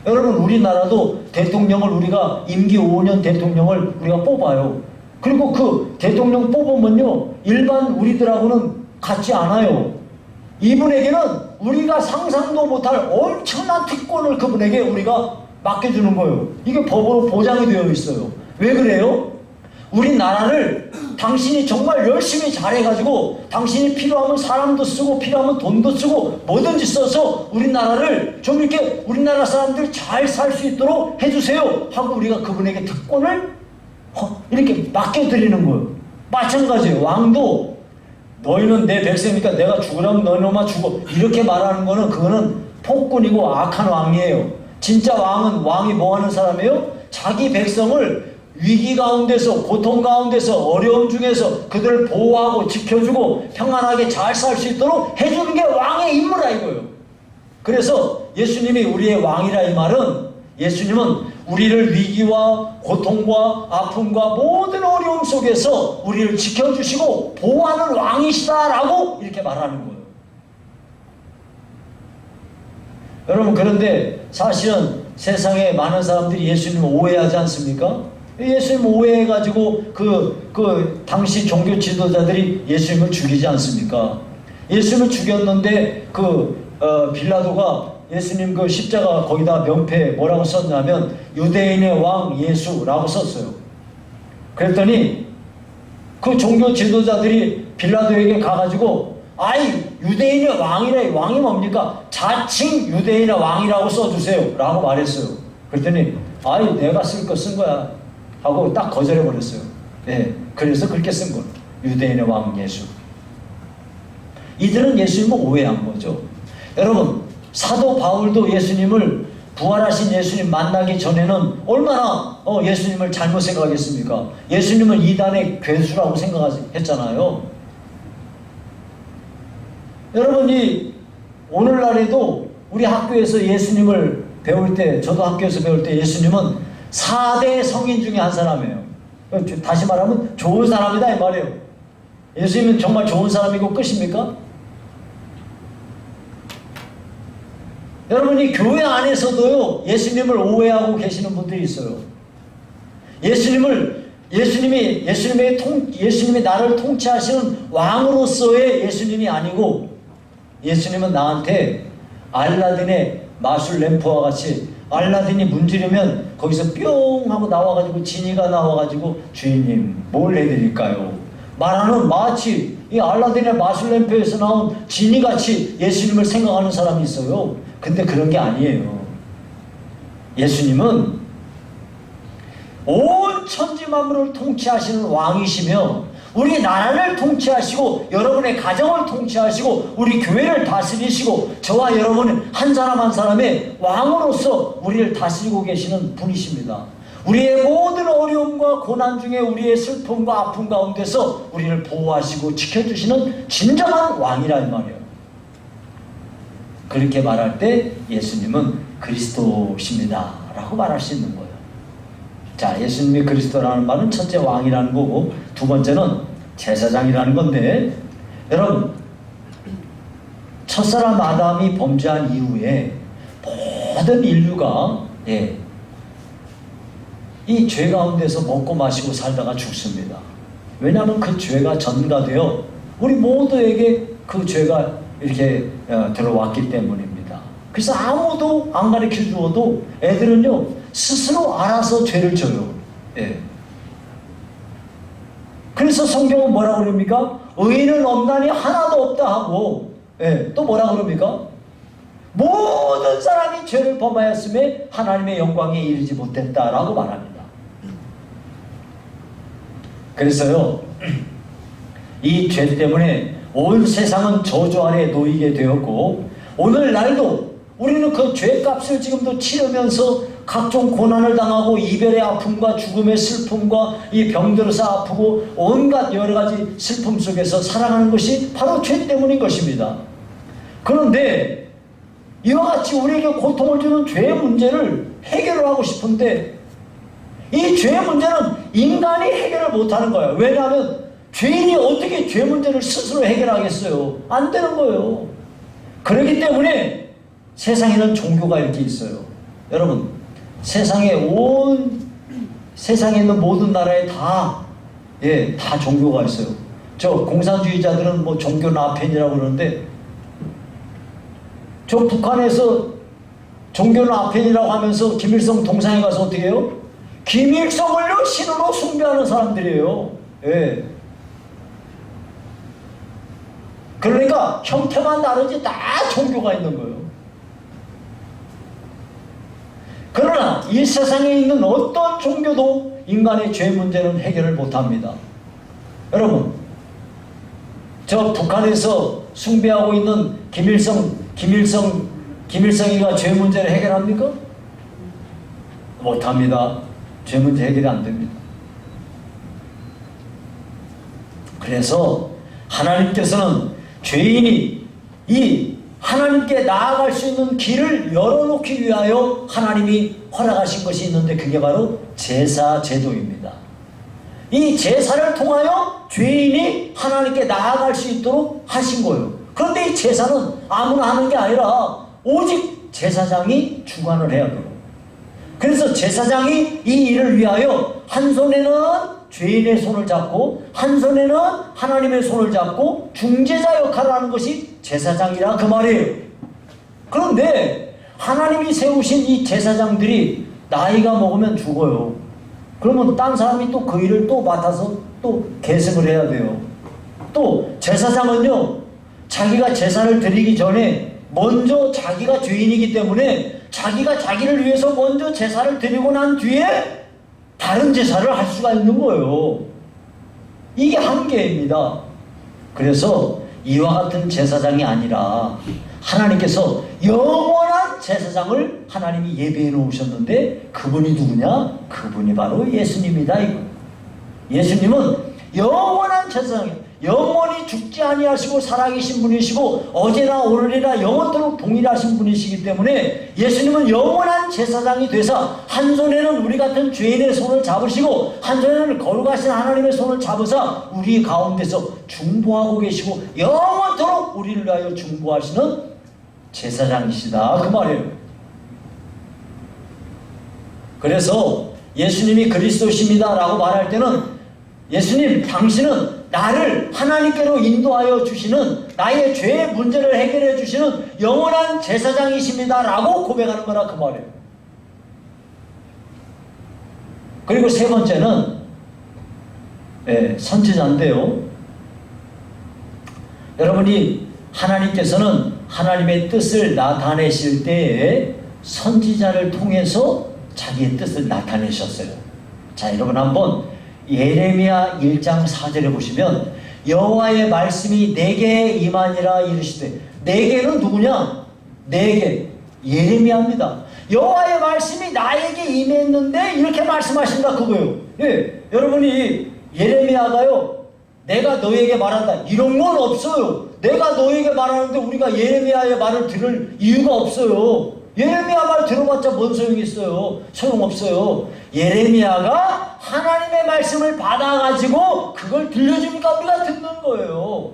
여러분, 우리나라도 대통령을 우리가 임기 5년 대통령을 우리가 뽑아요. 그리고 그 대통령 뽑으면요, 일반 우리들하고는 같지 않아요. 이분에게는 우리가 상상도 못할 엄청난 특권을 그분에게 우리가 맡겨주는 거예요. 이게 법으로 보장이 되어 있어요. 왜 그래요? 우리나라를 당신이 정말 열심히 잘해가지고 당신이 필요하면 사람도 쓰고 필요하면 돈도 쓰고 뭐든지 써서 우리나라를 좀 이렇게 우리나라 사람들 잘 살 수 있도록 해주세요 하고 우리가 그분에게 특권을 이렇게 맡겨드리는 거예요. 마찬가지예요. 왕도 너희는 내 백성이니까 내가 죽으라면 너희만 죽어 이렇게 말하는 거는 그거는 폭군이고 악한 왕이에요. 진짜 왕은 왕이 뭐 하는 사람이에요? 자기 백성을 위기 가운데서 고통 가운데서 어려움 중에서 그들을 보호하고 지켜주고 평안하게 잘 살 수 있도록 해주는 게 왕의 임무라 이거예요. 그래서 예수님이 우리의 왕이라 이 말은 예수님은 우리를 위기와 고통과 아픔과 모든 어려움 속에서 우리를 지켜주시고 보호하는 왕이시다라고 이렇게 말하는 거예요. 여러분, 그런데 사실은 세상에 많은 사람들이 예수님을 오해하지 않습니까? 예수님 오해해가지고 당시 종교 지도자들이 예수님을 죽이지 않습니까? 예수님을 죽였는데 빌라도가 예수님 그 십자가 거기다 명패 뭐라고 썼냐면 유대인의 왕 예수라고 썼어요. 그랬더니 그 종교 지도자들이 빌라도에게 가가지고 아이 유대인의 왕이래. 왕이 뭡니까? 자칭 유대인의 왕이라고 써주세요 라고 말했어요. 그랬더니 아이 내가 쓸 거 쓴 거야 하고 딱 거절해버렸어요. 네, 그래서 그렇게 쓴 거예요. 유대인의 왕 예수. 이들은 예수님을 오해한 거죠. 여러분, 사도 바울도 예수님을 부활하신 예수님 만나기 전에는 얼마나 예수님을 잘못 생각했습니까? 예수님은 이단의 괴수라고 생각했잖아요. 여러분이 오늘날에도 우리 학교에서 예수님을 배울 때, 저도 학교에서 배울 때 예수님은 4대 성인 중에 한 사람이에요. 다시 말하면 좋은 사람이다 이 말이에요. 예수님은 정말 좋은 사람이고 끝입니까? 여러분이 교회 안에서도요 예수님을 오해하고 계시는 분들이 있어요. 예수님이 나를 통치하시는 왕으로서의 예수님이 아니고 예수님은 나한테 알라딘의 마술 램프와 같이 알라딘이 문지르면 거기서 뿅 하고 나와가지고 지니가 나와가지고 주인님 뭘 해드릴까요? 말하는 마치 이 알라딘의 마술 램프에서 나온 지니같이 예수님을 생각하는 사람이 있어요. 근데 그런 게 아니에요. 예수님은 온 천지 만물을 통치하시는 왕이시며 우리 나라를 통치하시고 여러분의 가정을 통치하시고 우리 교회를 다스리시고 저와 여러분 한 사람 한 사람의 왕으로서 우리를 다스리고 계시는 분이십니다. 우리의 모든 어려움과 고난 중에 우리의 슬픔과 아픔 가운데서 우리를 보호하시고 지켜주시는 진정한 왕이라 이 말이에요. 그렇게 말할 때 예수님은 그리스도십니다 라고 말할 수 있는 거예요. 자, 예수님이 그리스도라는 말은 첫째 왕이라는 거고 두 번째는 제사장이라는 건데, 여러분 첫사람 아담이 범죄한 이후에 모든 인류가 이 죄 가운데서 먹고 마시고 살다가 죽습니다. 왜냐하면 그 죄가 전가되어 우리 모두에게 그 죄가 이렇게 들어왔기 때문입니다. 그래서 아무도 안 가르쳐 주어도 애들은요 스스로 알아서 죄를 져요. 그래서 성경은 뭐라고 그럽니까? 의인은 없나니 하나도 없다 하고, 예, 또 뭐라고 그럽니까? 모든 사람이 죄를 범하였음에 하나님의 영광에 이르지 못했다라고 말합니다. 그래서요, 이 죄 때문에 온 세상은 저주 아래 놓이게 되었고, 오늘날도 우리는 그 죄값을 지금도 치르면서 각종 고난을 당하고 이별의 아픔과 죽음의 슬픔과 이 병들어서 아프고 온갖 여러 가지 슬픔 속에서 살아가는 것이 바로 죄 때문인 것입니다. 그런데 이와 같이 우리에게 고통을 주는 죄의 문제를 해결을 하고 싶은데, 이 죄의 문제는 인간이 해결을 못하는 거예요. 왜냐하면 죄인이 어떻게 죄 문제를 스스로 해결하겠어요? 안 되는 거예요. 그렇기 때문에 세상에는 종교가 이렇게 있어요. 여러분, 세상에 있는 모든 나라에 다 종교가 있어요. 저 공산주의자들은 뭐 종교는 아펜이라고 그러는데, 저 북한에서 종교는 아펜이라고 하면서 김일성 동상에 가서 어떻게 해요? 김일성을요 신으로 숭배하는 사람들이에요. 예. 그러니까 형태만 다르지 다 종교가 있는 거예요. 그러나 이 세상에 있는 어떤 종교도 인간의 죄 문제는 해결을 못합니다. 여러분, 저 북한에서 숭배하고 있는 김일성이가 죄 문제를 해결합니까? 못합니다. 죄 문제 해결이 안 됩니다. 그래서 하나님께서는 죄인이 이 하나님께 나아갈 수 있는 길을 열어놓기 위하여 하나님이 허락하신 것이 있는데, 그게 바로 제사 제도입니다. 이 제사를 통하여 죄인이 하나님께 나아갈 수 있도록 하신 거예요. 그런데 이 제사는 아무나 하는 게 아니라 오직 제사장이 주관을 해야 돼요. 그래서 제사장이 이 일을 위하여 한 손에는 죄인의 손을 잡고 한 손에는 하나님의 손을 잡고 중재자 역할을 하는 것이 제사장이라 그 말이에요. 그런데 하나님이 세우신 이 제사장들이 나이가 먹으면 죽어요. 그러면 딴 사람이 또 그 일을 또 맡아서 또 계승을 해야 돼요. 또 제사장은요, 자기가 제사를 드리기 전에 먼저 자기가 죄인이기 때문에 자기가 자기를 위해서 먼저 제사를 드리고 난 뒤에 다른 제사를 할 수가 있는 거예요. 이게 한계입니다. 그래서 이와 같은 제사장이 아니라 하나님께서 영원한 제사장을 하나님이 예비해 놓으셨는데, 그분이 누구냐? 그분이 바로 예수님이다. 이거. 예수님은 영원한 제사장이에요. 영원히 죽지 아니하시고 살아계신 분이시고 어제나 오늘이나 영원토록 동일하신 분이시기 때문에 예수님은 영원한 제사장이 되사 한 손에는 우리 같은 죄인의 손을 잡으시고 한 손에는 거룩하신 하나님의 손을 잡으사 우리 가운데서 중보하고 계시고 영원토록 우리를 위하여 중보하시는 제사장이시다, 그 말이에요. 그래서 예수님이 그리스도십니다 라고 말할 때는, 예수님 당신은 나를 하나님께로 인도하여 주시는, 나의 죄의 문제를 해결해 주시는 영원한 제사장이십니다 라고 고백하는 거라, 그 말이에요. 그리고 세 번째는 선지자인데요, 여러분이 하나님께서는 하나님의 뜻을 나타내실 때에 선지자를 통해서 자기의 뜻을 나타내셨어요. 자, 여러분 한번 예레미야 1장 4절에 보시면, 여호와의 말씀이 내게 임하니라 이르시되, 내게는 누구냐? 내게, 예레미야입니다. 여호와의 말씀이 나에게 임했는데 이렇게 말씀하신다, 그거예요. 예, 여러분이 예레미야가요, 내가 너에게 말한다 이런 건 없어요. 내가 너에게 말하는데 우리가 예레미야의 말을 들을 이유가 없어요. 예레미야 말 들어봤자 뭔 소용이 있어요? 소용없어요. 예레미야가 하나님의 말씀을 받아가지고 그걸 들려주니까 우리가 듣는 거예요.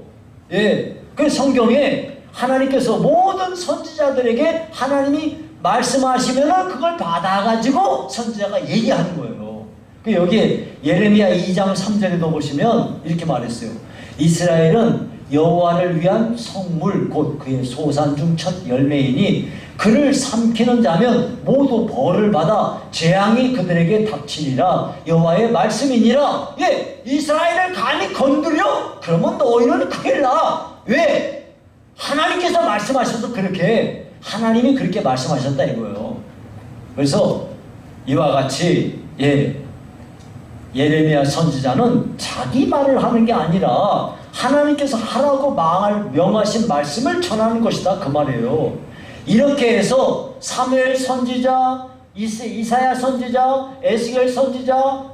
예, 그 성경에 하나님께서 모든 선지자들에게 하나님이 말씀하시면은 그걸 받아가지고 선지자가 얘기하는 거예요. 그 여기에 예레미야 2장 3절에도 보시면 이렇게 말했어요. 이스라엘은 여호와를 위한 성물 곧 그의 소산 중 첫 열매이니 그를 삼키는 자면 모두 벌을 받아 재앙이 그들에게 닥치리라. 여호와의 말씀이니라. 예, 이스라엘을 감히 건드려? 그러면 너희는 큰일 나. 왜? 하나님께서 말씀하셔서 그렇게, 하나님이 그렇게 말씀하셨다 이거예요. 그래서 이와 같이 예레미야 선지자는 자기 말을 하는 게 아니라 하나님께서 하라고 명하신 말씀을 전하는 것이다 그 말이에요. 이렇게 해서 사무엘 선지자, 이사야 선지자, 에스겔 선지자,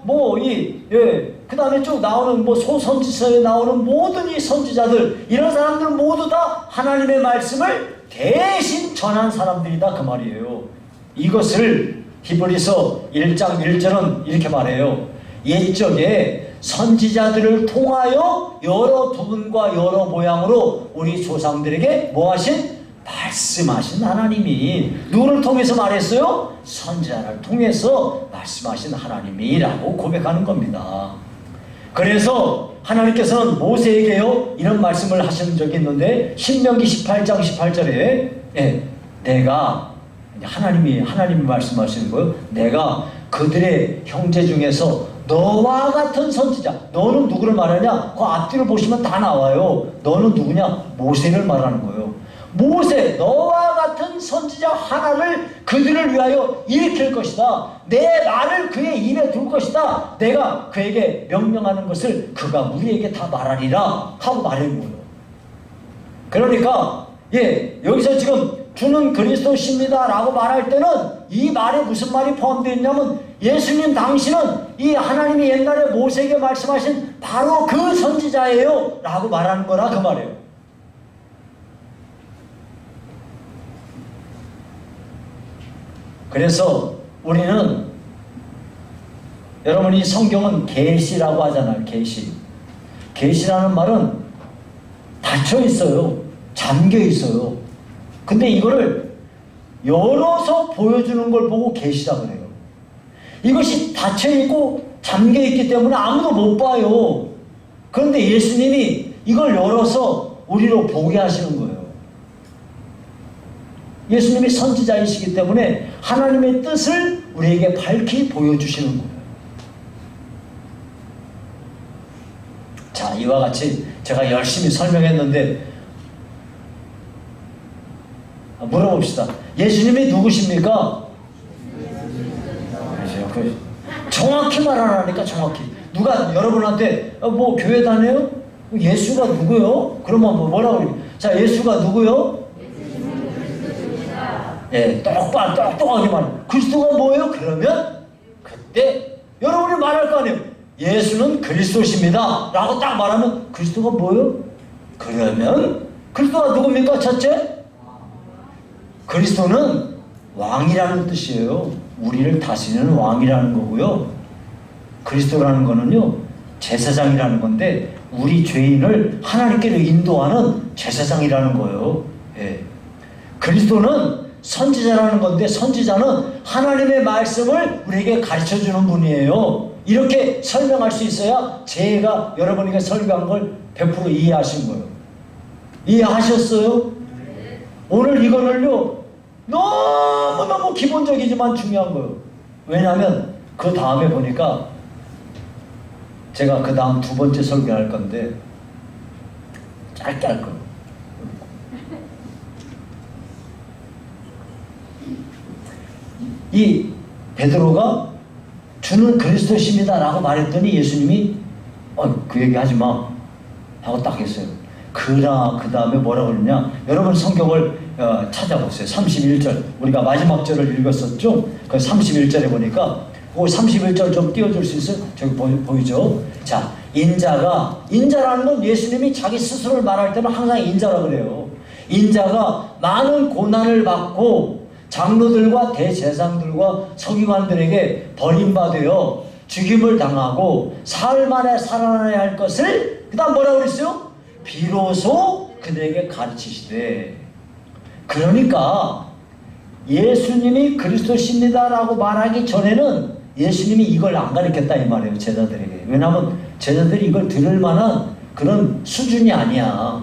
그 다음에 쭉 나오는 소선지서에 나오는 모든 이 선지자들, 이런 사람들 모두 다 하나님의 말씀을 대신 전한 사람들이다 그 말이에요. 이것을 히브리서 1장 1절은 이렇게 말해요. 옛적에 선지자들을 통하여 여러 부분과 여러 모양으로 우리 조상들에게 말씀하신 하나님이 누구를 통해서 말했어요? 선지자를 통해서 말씀하신 하나님이라고 고백하는 겁니다. 그래서 하나님께서는 모세에게요 이런 말씀을 하신 적이 있는데, 신명기 18장 18절에 내가, 하나님이 말씀하시는 거예요. 내가 그들의 형제 중에서 너와 같은 선지자, 너는 누구를 말하냐? 그 앞뒤를 보시면 다 나와요. 너는 누구냐? 모세를 말하는 거예요. 모세, 너와 같은 선지자 하나를 그들을 위하여 일으킬 것이다. 내 말을 그의 입에 둘 것이다. 내가 그에게 명령하는 것을 그가 우리에게 다 말하리라 하고 말한 거예요. 그러니까 여기서 지금 주는 그리스도십니다 라고 말할 때는 이 말에 무슨 말이 포함되어 있냐면, 예수님 당신은 이 하나님이 옛날에 모세에게 말씀하신 바로 그 선지자예요 라고 말하는 거라 그 말이에요. 그래서 우리는, 여러분이 성경은 계시라고 하잖아요. 계시라는 말은 닫혀 있어요. 잠겨 있어요. 근데 이거를 열어서 보여주는 걸 보고 계시라 그래요. 이것이 닫혀 있고 잠겨 있기 때문에 아무도 못 봐요. 그런데 예수님이 이걸 열어서 우리로 보게 하시는 거예요. 예수님이 선지자이시기 때문에 하나님의 뜻을 우리에게 밝히 보여주시는 거예요. 자, 이와 같이 제가 열심히 설명했는데 물어봅시다. 예수님이 누구십니까? 정확히 말하라니까, 정확히. 누가 여러분한테 교회 다녀요? 예수가 누구요? 그러면 뭐라고 그래요? 자, 예수가 누구요? 똑똑하게 말해. 그리스도가 뭐예요? 그러면 그때 여러분이 말할 거 아니에요. 예수는 그리스도십니다 라고 딱 말하면 그리스도가 뭐예요? 그러면 그리스도가 누굽니까? 첫째, 그리스도는 왕이라는 뜻이에요. 우리를 다스리는 왕이라는 거고요. 그리스도라는 거는요, 제사장이라는 건데, 우리 죄인을 하나님께로 인도하는 제사장이라는 거예요. 그리스도는 선지자라는 건데, 선지자는 하나님의 말씀을 우리에게 가르쳐주는 분이에요. 이렇게 설명할 수 있어야 제가 여러분에게 설교한 걸 100% 이해하신 거예요. 이해하셨어요? 오늘 이거를요, 너무너무 기본적이지만 중요한 거예요. 왜냐하면 그 다음에 보니까 제가 그 다음 두 번째 설교할 건데 짧게 할 거예요. 이 베드로가 주는 그리스도십니다 라고 말했더니 예수님이 그 얘기 하지 마 하고 딱 했어요. 그 다음에 뭐라고 그러냐, 여러분 성경을 찾아보세요. 31절, 우리가 마지막 절을 읽었었죠. 그 31절에 보니까 그 31절 좀 띄워줄 수 있어요? 저기 보이죠? 자, 인자라는 건 예수님이 자기 스스로를 말할 때는 항상 인자라고 그래요. 인자가 많은 고난을 받고 장로들과 대제사장들과 서기관들에게 버림받아 죽임을 당하고 사흘 만에 살아나야 할 것을 그 다음 뭐라고 그랬어요? 비로소 그들에게 가르치시되. 그러니까 예수님이 그리스도십니다 라고 말하기 전에는 예수님이 이걸 안 가르쳤다 이 말이에요, 제자들에게. 왜냐하면 제자들이 이걸 들을 만한 그런 수준이 아니야.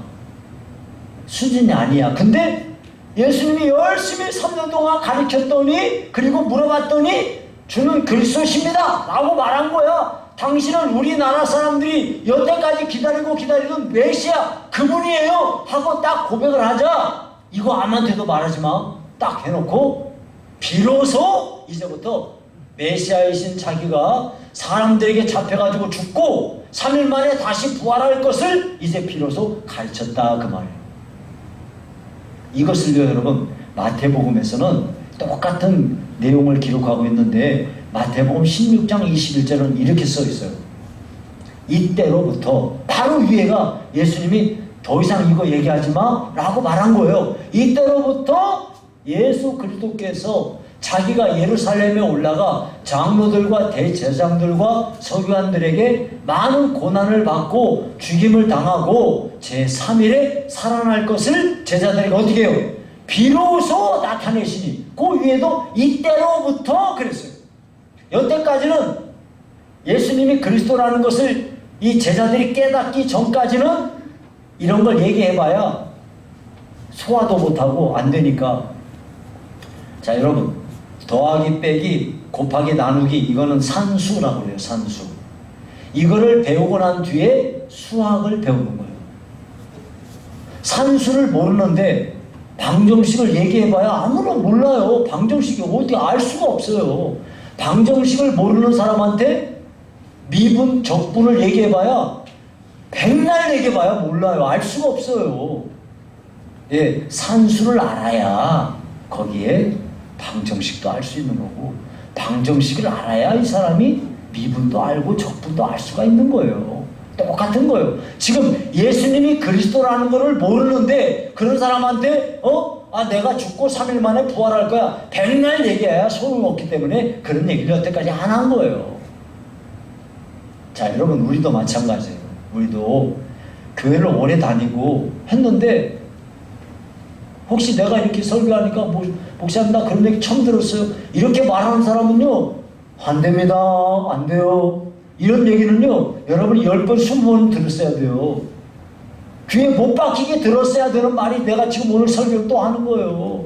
근데 예수님이 열심히 3년 동안 가르쳤더니 그리고 물어봤더니 주는 그리스도십니다 라고 말한 거야. 당신은 우리나라 사람들이 여태까지 기다리던 메시아 그분이에요 하고 딱 고백을 하자. 이거 아무한테도 말하지 마. 딱 해놓고 비로소 이제부터 메시아이신 자기가 사람들에게 잡혀가지고 죽고 3일 만에 다시 부활할 것을 이제 비로소 가르쳤다 그 말이에요. 이것을요 여러분 마태복음에서는 똑같은 내용을 기록하고 있는데 마태복음 16장 21절은 이렇게 써 있어요. 이때로부터 바로 위에가 예수님이 더 이상 이거 얘기하지 마 라고 말한 거예요. 이때로부터 예수 그리스도께서 자기가 예루살렘에 올라가 장로들과 대제사장들과 서기관들에게 많은 고난을 받고 죽임을 당하고 제3일에 살아날 것을 제자들에게 어떻게 해요? 비로소 나타내시니 그 위에도 이때로부터 그랬어요. 여태까지는 예수님이 그리스도라는 것을 이 제자들이 깨닫기 전까지는 이런 걸 얘기해봐야 소화도 못하고 안 되니까. 자 여러분 더하기 빼기 곱하기 나누기 이거는 산수라고 그래요. 산수. 이거를 배우고 난 뒤에 수학을 배우는 거예요. 산수를 모르는데 방정식을 얘기해봐야 아무나 몰라요. 방정식이 어떻게 알 수가 없어요. 방정식을 모르는 사람한테 미분, 적분을 얘기해봐야 백날 얘기해봐야 몰라요. 알 수가 없어요. 예, 산수를 알아야 거기에 방정식도 알 수 있는 거고 방정식을 알아야 이 사람이 미분도 알고 적분도 알 수가 있는 거예요. 똑같은 거예요. 지금 예수님이 그리스도라는 것을 모르는데 그런 사람한테 내가 죽고 3일 만에 부활할 거야 백날 얘기해야 소용없기 때문에 그런 얘기를 여태까지 안 한 거예요. 자 여러분 우리도 마찬가지예요. 우리도 교회를 오래 다니고 했는데 혹시 내가 이렇게 설교하니까 목사님 나 그런 얘기 처음 들었어요 이렇게 말하는 사람은요 안 됩니다. 안 돼요. 이런 얘기는요 여러분이 10번 20번 들었어야 돼요. 귀에 못 박히게 들었어야 되는 말이 내가 지금 오늘 설교를 또 하는 거예요.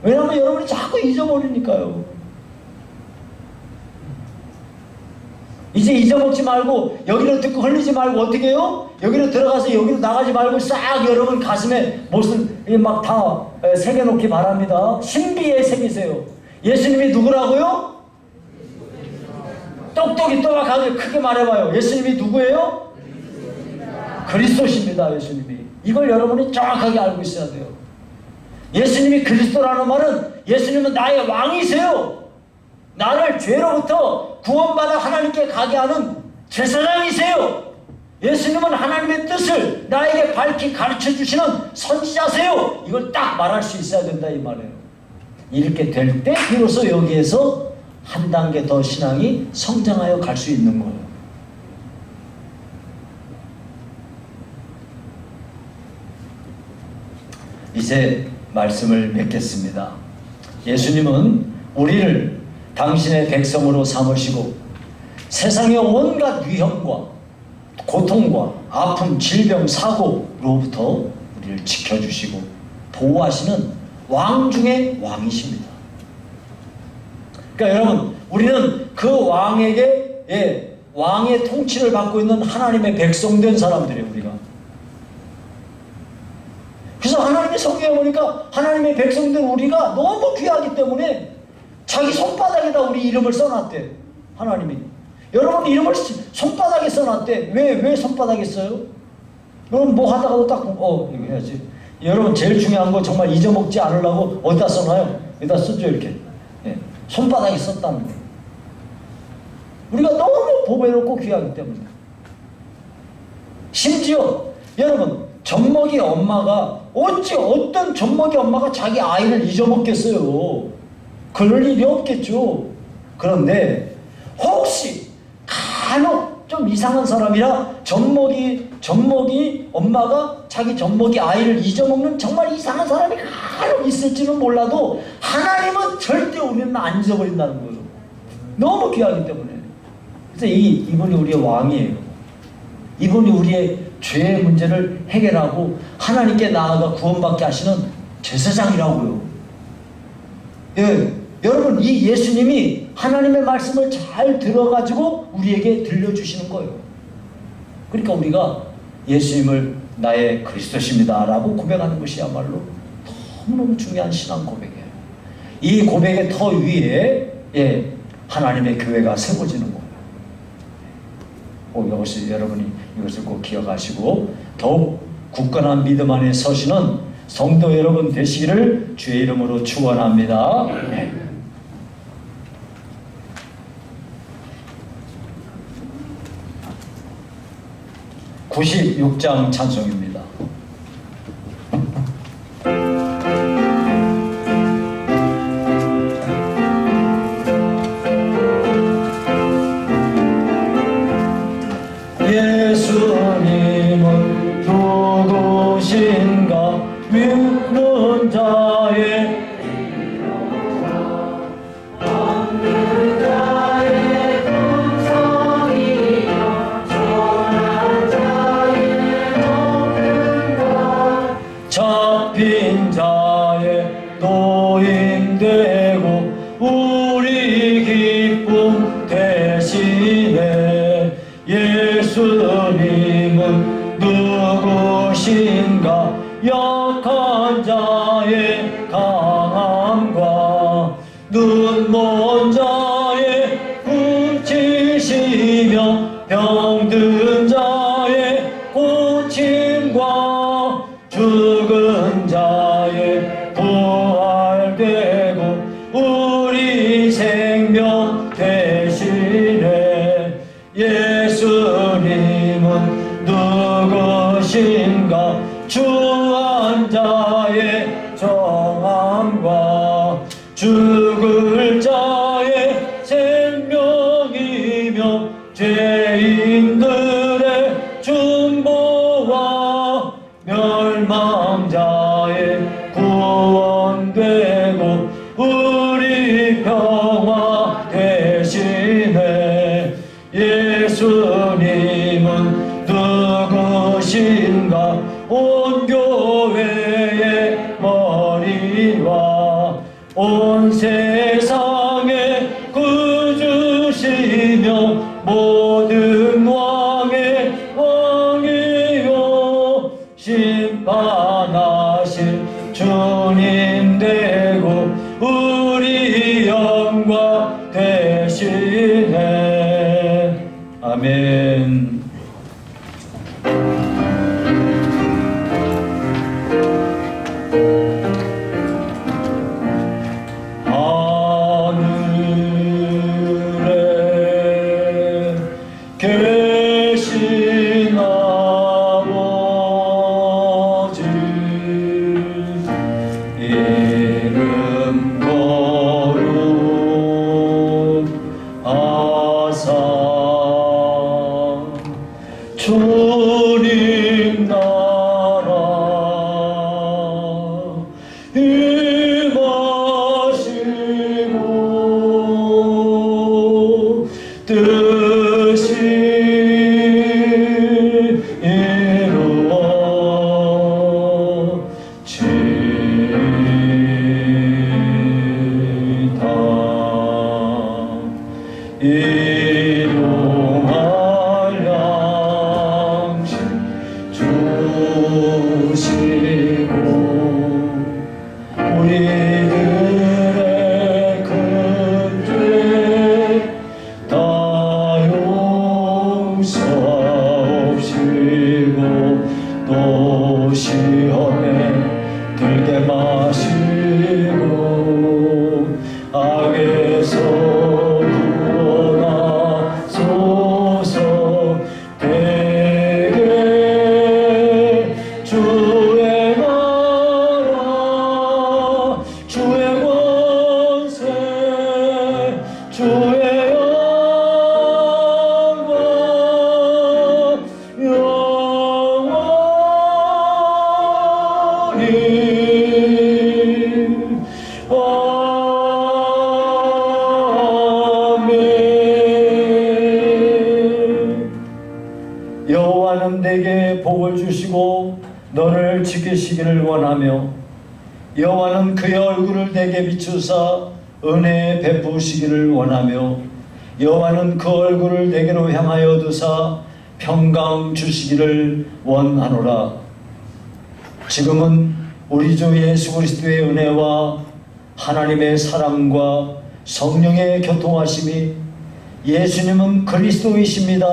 왜냐하면 여러분이 자꾸 잊어버리니까요. 이제 잊어먹지 말고 여기로 듣고 흘리지 말고 어떻게 해요? 여기로 들어가서 여기로 나가지 말고 싹 여러분 가슴에 못을 막 다 새겨놓기 바랍니다. 신비에 새기세요. 예수님이 누구라고요? 똑똑히 또박하게 크게 말해봐요. 예수님이 누구예요? 그리스도십니다. 예수님이. 이걸 여러분이 정확하게 알고 있어야 돼요. 예수님이 그리스도라는 말은 예수님은 나의 왕이세요. 나를 죄로부터 구원받아 하나님께 가게 하는 제사장이세요. 예수님은 하나님의 뜻을 나에게 밝히 가르쳐 주시는 선지자세요. 이걸 딱 말할 수 있어야 된다 이 말이에요. 이렇게 될 때 비로소 여기에서 한 단계 더 신앙이 성장하여 갈 수 있는 거예요. 이제 말씀을 맺겠습니다. 예수님은 우리를 당신의 백성으로 삼으시고 세상의 온갖 위험과 고통과 아픔, 질병, 사고로부터 우리를 지켜주시고 보호하시는 왕 중의 왕이십니다. 그러니까 여러분 우리는 그 왕에게 왕의 통치를 받고 있는 하나님의 백성된 사람들이에요. 우리가. 그래서 하나님의 성경에 보니까 하나님의 백성된 우리가 너무 귀하기 때문에 자기 손바닥에다 우리 이름을 써놨대. 하나님이. 여러분 이름을 손바닥에 써놨대. 왜 손바닥에 써요? 여러분 뭐 하다가도 딱 이거 해야지. 여러분 제일 중요한 거 정말 잊어먹지 않으려고 어디다 써놔요? 여기다 써줘 이렇게. 예. 손바닥에 썼다는 거예요. 우리가 너무 보배롭고 귀하기 때문에. 심지어 여러분 젖먹이 엄마가 어떤 젖먹이 엄마가 자기 아이를 잊어먹겠어요. 그럴 일이 없겠죠. 그런데 혹시 간혹 좀 이상한 사람이라 젖먹이 엄마가 자기 젖먹이 아이를 잊어먹는 정말 이상한 사람이 간혹 있을지는 몰라도 하나님은 절대 우리는 안 잊어버린다는 거예요. 너무 귀하기 때문에. 그래서 이분이 우리의 왕이에요. 이분이 우리의 죄의 문제를 해결하고 하나님께 나아가 구원받게 하시는 제사장이라고요. 예, 여러분 이 예수님이 하나님의 말씀을 잘 들어가지고 우리에게 들려주시는 거예요. 그러니까 우리가 예수님을 나의 그리스도십니다 라고 고백하는 것이야말로 너무너무 중요한 신앙 고백이에요. 이 고백의 터 위에 하나님의 교회가 세워지는 거예요. 이것이 여러분이 이것을 꼭 기억하시고 더욱 굳건한 믿음 안에 서시는 성도 여러분 되시기를 주의 이름으로 축원합니다. 96장 찬송입니다. 예수님은 누구신가 믿는 자의 잡힌 자의 노임되고 우리 기쁨 대신에 예수님은 누구신가 약한 자의 강함과 눈먼 자의 고치시며 병든 자의 고침과 죽은 자의 부활되고 우리 생명 대신에 예수님은 누구신가 주한 자의 정함과 죽을 자의 생명이며 죄인들의 중보와 멸망자의 구원되고 우리 평화 대신에 예수님은 누구신가 온 교회의 머리와 온 세상의 구주시며 모든 왕의 왕이요 심판하실 주님 되고 우리 영광 되시네. 아멘. 하늘에 계신 아버지 이름 거룩하사 주님 나라 임하시고 뜻이 이루어지다. 일용할 양식 주시고 우리들의 큰 죄 다 용서하옵시고 또 시험에 들게 마시고 악에서 구원하소서. 되게 주의 나라 주의 권세 주의 영광 영원히 아멘. 여호와는 내게 복을 주시고 너를 지키시기를 원하며 여호와는 그의 얼굴을 내게 비추사 은혜 베푸시기를 원하며 여호와는 그 얼굴을 내게로 향하여 두사 평강 주시기를 원하노라. 지금은 우리 주 예수 그리스도의 은혜와 하나님의 사랑과 성령의 교통하심이 예수님은 그리스도이십니다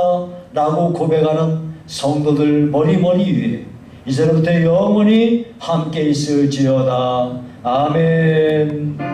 라고 고백하는 성도들 머리머리 위에 이제부터 영원히 함께 있을지어다. 아멘.